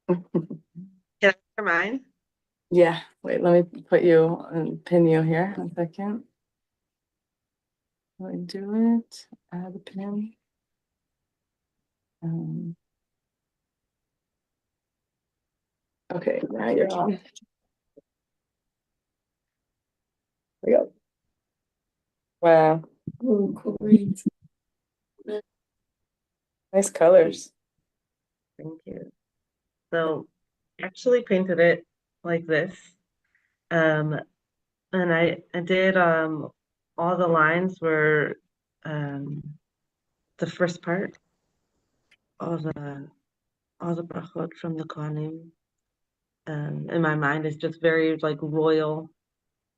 Speaker 7: Can I share mine?
Speaker 1: Yeah. Wait, let me put you and pin you here. 1 second. Let me do it. Add a pin. Okay, now you're on. There we go. Wow.
Speaker 4: Ooh, cool greens.
Speaker 1: Nice colors.
Speaker 7: Thank you. So I actually painted it like this. And I did all the lines were the first part. all the brachot from the Kohanim. In my mind, it's just very like royal.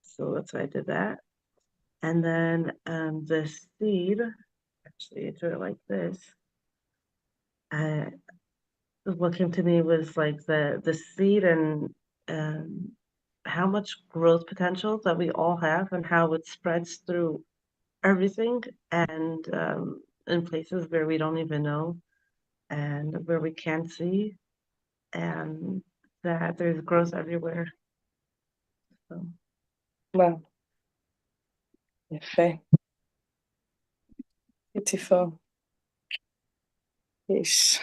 Speaker 7: So that's why I did that. And then the seed, actually, I drew it like this. What came to me was like the seed and how much growth potential that we all have and how it spreads through everything and in places where we don't even know and where we can't see and that there's growth everywhere. So.
Speaker 1: Wow. יפה. Beautiful. Yeesh.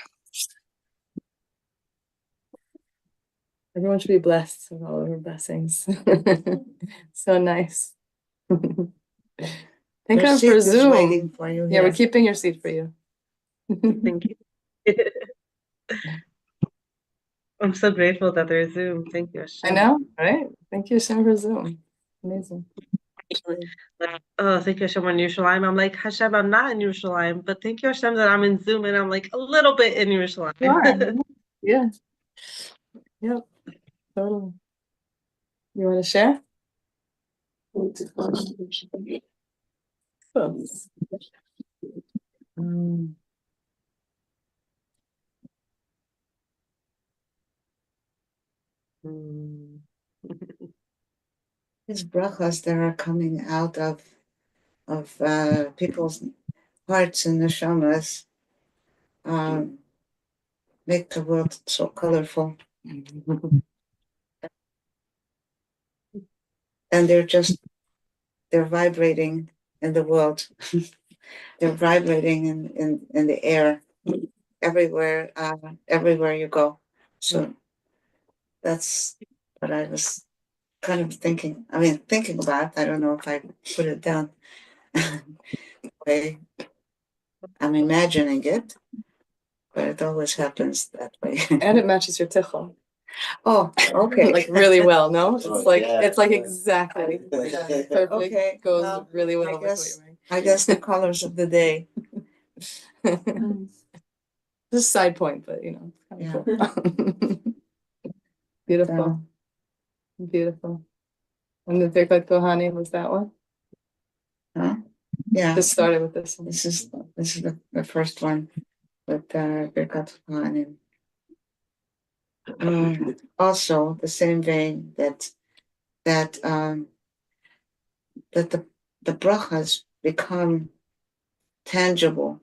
Speaker 1: Everyone should be blessed with all of her blessings. So nice. Thank
Speaker 8: Your
Speaker 1: God
Speaker 8: seat
Speaker 1: for
Speaker 8: is
Speaker 1: Zoom.
Speaker 8: waiting for you.
Speaker 1: Yeah, we're
Speaker 8: Yes.
Speaker 1: keeping your seat for you.
Speaker 7: Thank you. I'm so grateful that there's Zoom. Thank you, Hashem.
Speaker 1: I know, right? Thank you, Hashem, for Zoom. Amazing.
Speaker 7: Oh, thank you, Hashem, on Yerushalayim. I'm like, Hashem, I'm not in Yerushalayim, but thank you, Hashem, that I'm in Zoom and I'm like a little bit in Yerushalayim.
Speaker 1: You are. Yeah. Yep. Totally. You want to share?
Speaker 8: These brachas that are coming out of people's hearts and neshamas make the world so colorful. And they're vibrating in the world. They're vibrating in the air everywhere you go. So that's what I was kind of thinking about. I don't know if I put it down the way I'm imagining it, but it always happens that way.
Speaker 1: And it matches your tichel.
Speaker 8: Oh, okay.
Speaker 1: Like really well, no? It's
Speaker 6: Oh,
Speaker 1: like
Speaker 6: yeah.
Speaker 1: it's like exactly perfect.
Speaker 8: Okay,
Speaker 1: Goes
Speaker 8: well,
Speaker 1: really well
Speaker 8: I
Speaker 1: with what
Speaker 8: guess-
Speaker 1: you're wearing.
Speaker 8: I guess the colors of the day.
Speaker 1: Just a side point, but you know, it's kind of cool. Beautiful. Beautiful. And the Birkat Kohanim was that one?
Speaker 8: Huh? Yeah.
Speaker 1: Just started with this one.
Speaker 8: This is the first one with Birkat Kohanim. Also, the same vein that the brachas become tangible,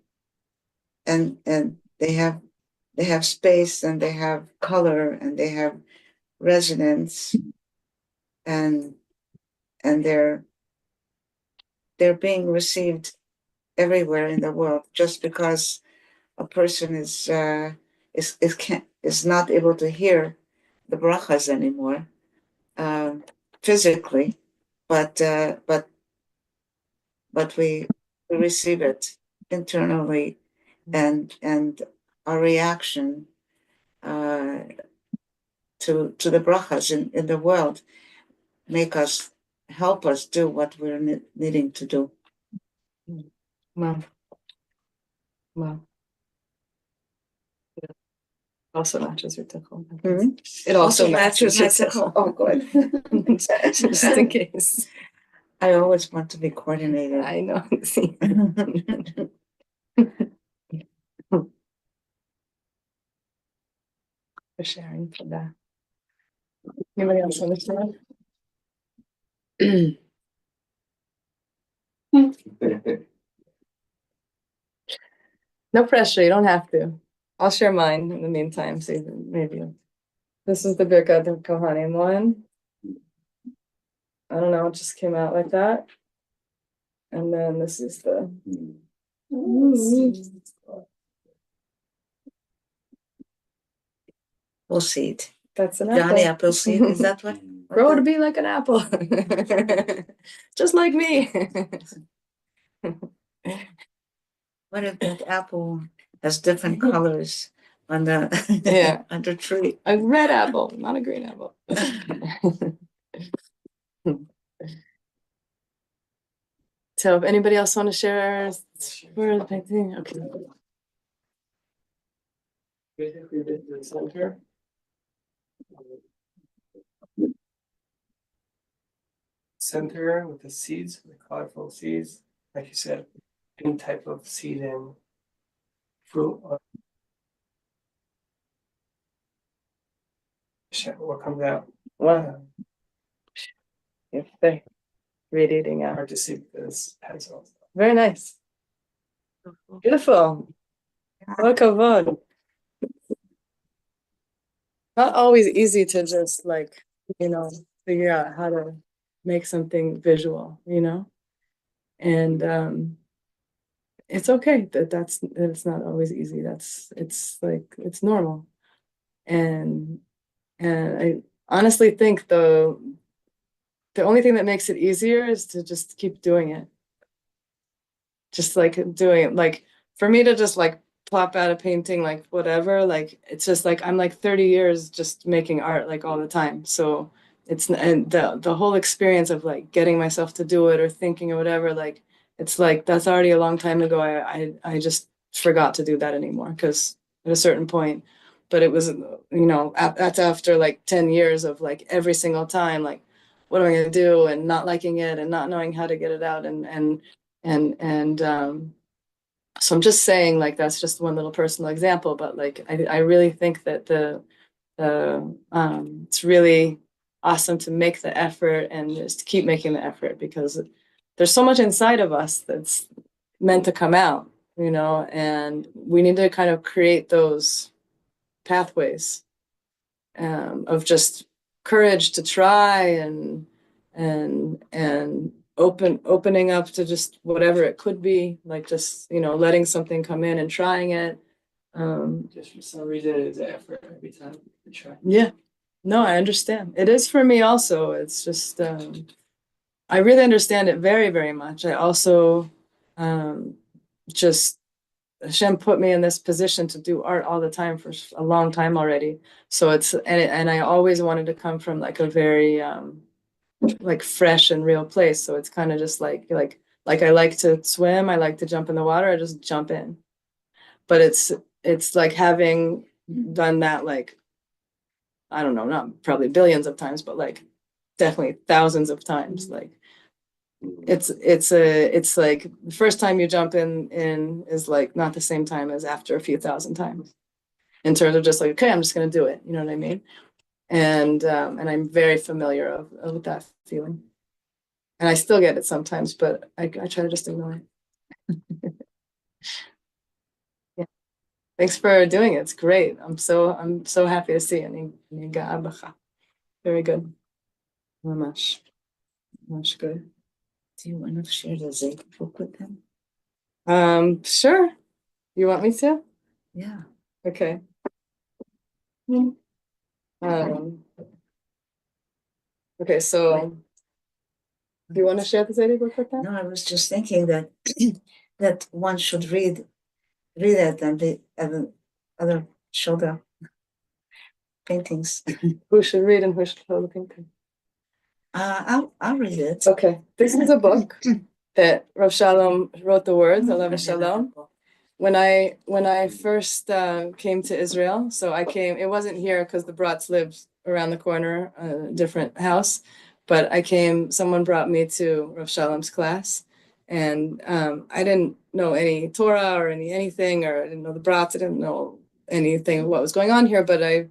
Speaker 8: and they have space and they have color and they have resonance, and they're being received everywhere in the world. Just because a person is not able to hear the brachas anymore physically, but we receive it internally, and our reaction to the brachas in the world help us do what we're needing to do.
Speaker 1: Wow. Wow. Also matches your tickle. It also matches your tickle.
Speaker 8: Oh, good.
Speaker 1: Just in case.
Speaker 8: I always want to be coordinated.
Speaker 1: I know. For sharing for that. Anybody else want to share? No pressure, you don't have to. I'll share mine in the meantime, so maybe. This is the Birkat Kohanim one. I don't know, it just came out like that. And then this is the
Speaker 8: Apple seed.
Speaker 1: That's an
Speaker 8: Johnny
Speaker 1: apple.
Speaker 8: apple seed. Is that what?
Speaker 1: Grow to be like an apple. Just like me.
Speaker 8: What if that apple has different colors on the on the tree?
Speaker 1: A red apple, not a green apple. So if anybody else want to share, okay.
Speaker 9: Basically the center. Center with the seeds, the colorful seeds, like you said, any type of seed and fruit. What comes out?
Speaker 1: Wow, if they're radiating out.
Speaker 9: Hard to see because pencils.
Speaker 1: Very nice. Beautiful. Kol kavod. Not always easy to just like, figure out how to make something visual, and it's okay that it's not always easy. It's normal. And I honestly think the only thing that makes it easier is to just keep doing it. Just like doing it. Like for me to just like plop out a painting, like whatever, like it's just like I'm like 30 years just making art like all the time. So and the whole experience of like getting myself to do it or thinking or whatever, like it's like that's already a long time ago. I just forgot to do that anymore because at a certain point, but it was that's after like 10 years of like every single time like what am I going to do and not liking it and not knowing how to get it out and so I'm just saying like that's just one little personal example, but like I really think that it's really awesome to make the effort and just keep making the effort because there's so much inside of us that's meant to come out, and we need to kind of create those pathways of just courage to try and opening up to just whatever it could be, like just letting something come in and trying it.
Speaker 9: Just for some reason it's an effort every time you try.
Speaker 1: Yeah, no, I understand. It is for me also. It's just I really understand it very, very much. I also just Hashem put me in this position to do art all the time for a long time already. So and I always wanted to come from like a very like fresh and real place. So it's kind of just like I like to swim, I like to jump in the water, I just jump in. But it's like having done that like I don't know, not probably billions of times, but like definitely thousands of times. Like it's like the first time you jump in is like not the same time as after a few thousand times in terms of just like, okay, I'm just gonna do it. You know what I mean? And I'm very familiar with that feeling. And I still get it sometimes, but I try to just ignore it. Yeah. Thanks for doing it. It's great. I'm so happy to see it. Very good. Much good.
Speaker 8: Do you want to share the Zayt book with them?
Speaker 1: Sure. You want me to?
Speaker 8: Yeah.
Speaker 1: Okay. Okay, so do you want to share the Zayt book with them?
Speaker 8: No, I was just thinking that that one should read it and the other shoulder paintings.
Speaker 1: Who should read and who should hold the painting?
Speaker 8: I'll read it.
Speaker 1: Okay, this is a book that Rav Shalom wrote the words, Alav Shalom. When I first came to Israel, so I came, it wasn't here because the Brats lived around the corner, a different house, but someone brought me to Rav Shalom's class, and I didn't know any Torah or anything, or I didn't know the Brats, I didn't know anything of what was going on here, but I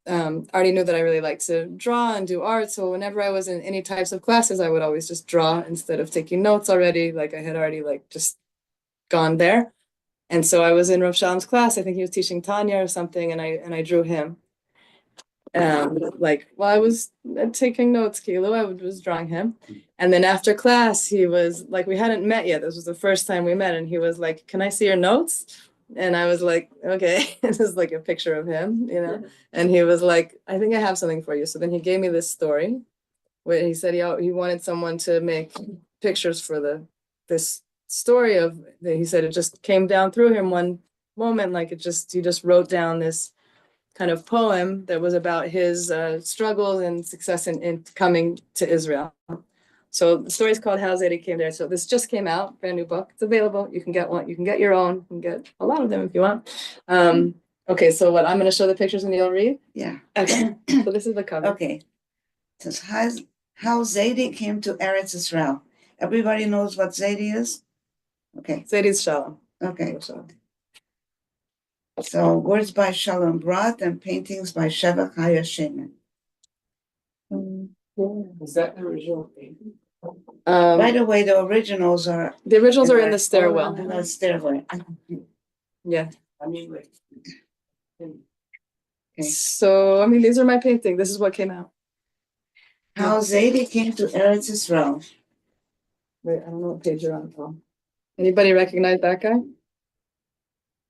Speaker 1: already knew that I really liked to draw and do art. So whenever I was in any types of classes, I would always just draw instead of taking notes already. Like I had already like just gone there. And so I was in Rav Shalom's class. I think he was teaching Tanya or something, and I drew him. Like while I was taking notes, I was drawing him. And then after class, he was like, we hadn't met yet. This was the first time we met, and he was like, "Can I see your notes?" And I was like, okay, this is like a picture of him, and he was like, I think I have something for you. So then he gave me this story where he said he wanted someone to make pictures for this story he said it just came down through him one moment, like he just wrote down this kind of poem that was about his struggles and success in coming to Israel. So the story is called How Zayt Came There. So this just came out, brand new book. It's available. You can get one. You can get your own. You can get a lot of them if you want. Okay, so what, I'm gonna show the pictures and you'll read?
Speaker 8: Yeah.
Speaker 1: Okay, so this is the cover.
Speaker 8: Okay. It says how Zaidi came to Eretz Israel. Everybody knows what Zaidi is? Okay.
Speaker 1: Zadie's Shalom.
Speaker 8: Okay. So words by Shalom Brat and paintings by Sheva Chaya Shemin.
Speaker 9: Is that the original painting?
Speaker 8: By the way, the originals are
Speaker 1: in the stairwell.
Speaker 8: in the stairway.
Speaker 1: Yeah.
Speaker 9: I mean, like.
Speaker 8: Okay.
Speaker 1: So, I mean, these are my painting. This is what came out.
Speaker 8: How Zaidi came to Eretz Israel.
Speaker 1: Wait, I don't know what page you're on, Paul. Anybody recognize that guy?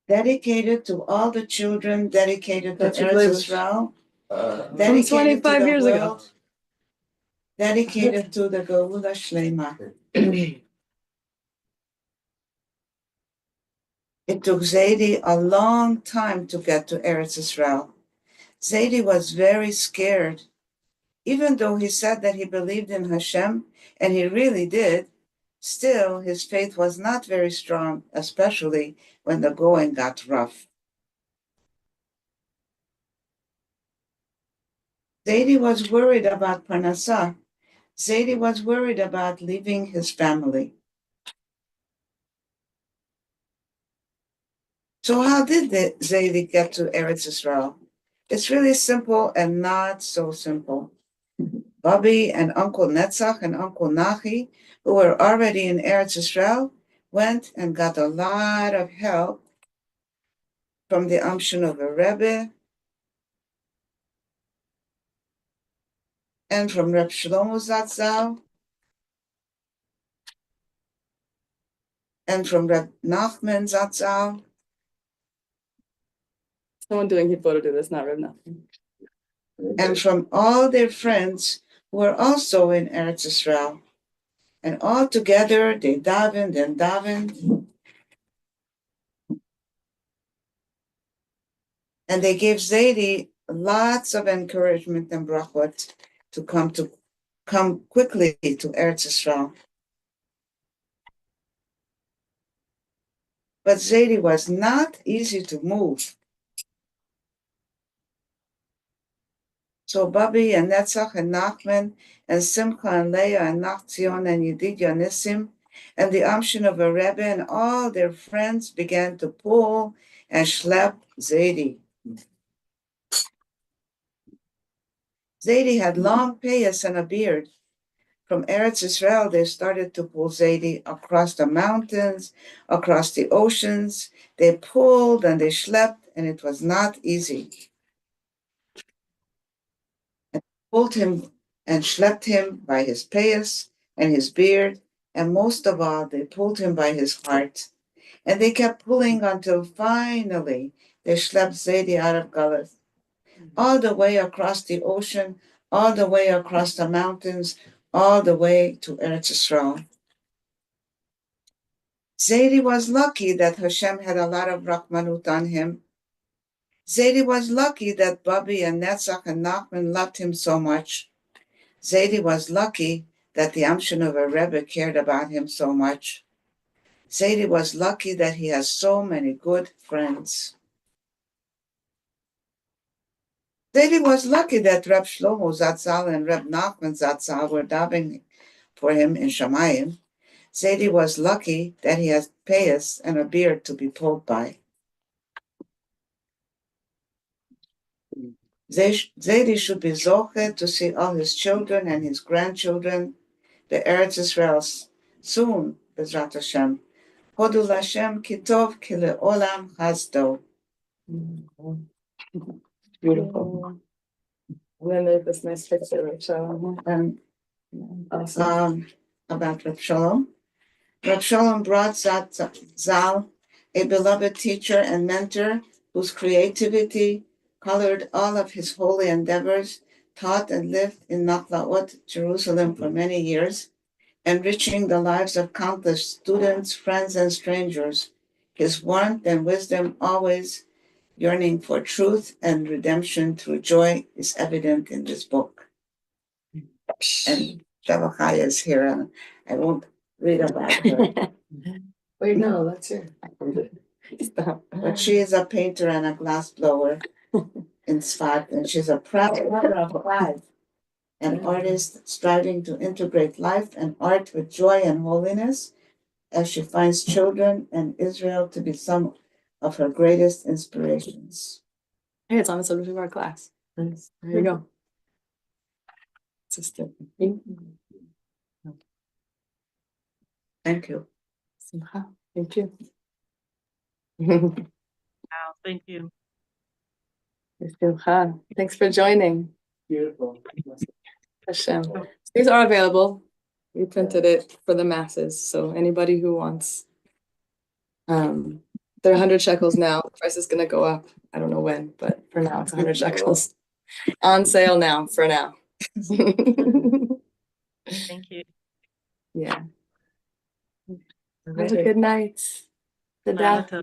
Speaker 8: Dedicated to all the children, dedicated to
Speaker 1: That's your
Speaker 8: Eretz
Speaker 1: flavor.
Speaker 8: Israel,
Speaker 1: From
Speaker 8: dedicated
Speaker 1: 25
Speaker 8: to the
Speaker 1: years
Speaker 8: world,
Speaker 1: ago.
Speaker 8: dedicated to the Geula Shlema. It took Zaidi a long time to get to Eretz Israel. Zaidi was very scared. Even though he said that he believed in Hashem, and he really did, still his faith was not very strong, especially when the going got rough. Zaidi was worried about Parnassah. Zaidi was worried about leaving his family. So how did Zaidi get to Eretz Israel? It's really simple and not so simple. Bobby and Uncle Netzach and Uncle Nachi, who were already in Eretz Israel, went and got a lot of help from the Amshon of a Rebbe and from Reb Shlomo Zatzal and from Reb Nachman Zatzal.
Speaker 1: Someone doing Hippo do this, not Reb Nachman.
Speaker 8: And from all their friends who were also in Eretz Israel. And all together they davened and davened. And they gave Zaidi lots of encouragement and brachot to come quickly to Eretz Israel. But Zaidi was not easy to move. So Bobby and Netzach and Nachman and Simcha and Leah and Nachzion and Yedidya Nissim and the Amshon of a Rebbe and all their friends began to pull and schlep Zaidi. Zaidi had long payas and a beard. From Eretz Israel, they started to pull Zaidi across the mountains, across the oceans. They pulled and they schlepped, and it was not easy. And pulled him and schlepped him by his payas and his beard, and most of all, they pulled him by his heart. And they kept pulling until finally they schlepped Zaidi out of Galus, all the way across the ocean, all the way across the mountains, all the way to Eretz Israel. Zaidi was lucky that Hashem had a lot of Rahmanut on him. Zaidi was lucky that Bobby and Netzach and Nachman loved him so much. Zaidi was lucky that the Amshon of a Rebbe cared about him so much. Zaidi was lucky that he has so many good friends. Zaidi was lucky that Reb Shlomo Zatzal and Reb Nachman Zatzal were davening for him in Shamayim. Zaidi was lucky that he has payas and a beard to be pulled by. Zaidi should be zoche to see all his children and his grandchildren, the Eretz Israel, soon, Bezrat Hashem. Hodu Lashem kitov ki le'olam chazdo.
Speaker 1: Beautiful. And then there's this nice picture of Shalom.
Speaker 8: And
Speaker 1: Awesome.
Speaker 8: about Reb Shalom. Reb Shalom brought Zal, a beloved teacher and mentor whose creativity colored all of his holy endeavors, taught and lived in Nachlaot, Jerusalem for many years, enriching the lives of countless students, friends, and strangers. His warmth and wisdom, always yearning for truth and redemption through joy, is evident in this book. And Sheva Chaya is here, and I won't read about her.
Speaker 4: Wait, no, that's it.
Speaker 1: Stop.
Speaker 8: But she is a painter and a glass blower in Sfat, and she's a proud mother of five, an artist striving to integrate life and art with joy and holiness, as she finds children and Israel to be some of her greatest inspirations.
Speaker 1: Hey, it's on the subject of our class. Nice. There you go. Sister.
Speaker 8: Thank you.
Speaker 1: Simcha. Thank you.
Speaker 7: Wow, thank you.
Speaker 1: Simcha. Thanks for joining.
Speaker 9: Beautiful.
Speaker 1: Hashem. These are available. We printed it for the masses, so anybody who wants. They're 100 shekels now. The price is gonna go up. I don't know when, but for now it's 100 shekels. On sale now, for now.
Speaker 7: Thank you.
Speaker 1: Yeah. Have a good night. Good
Speaker 7: Bye.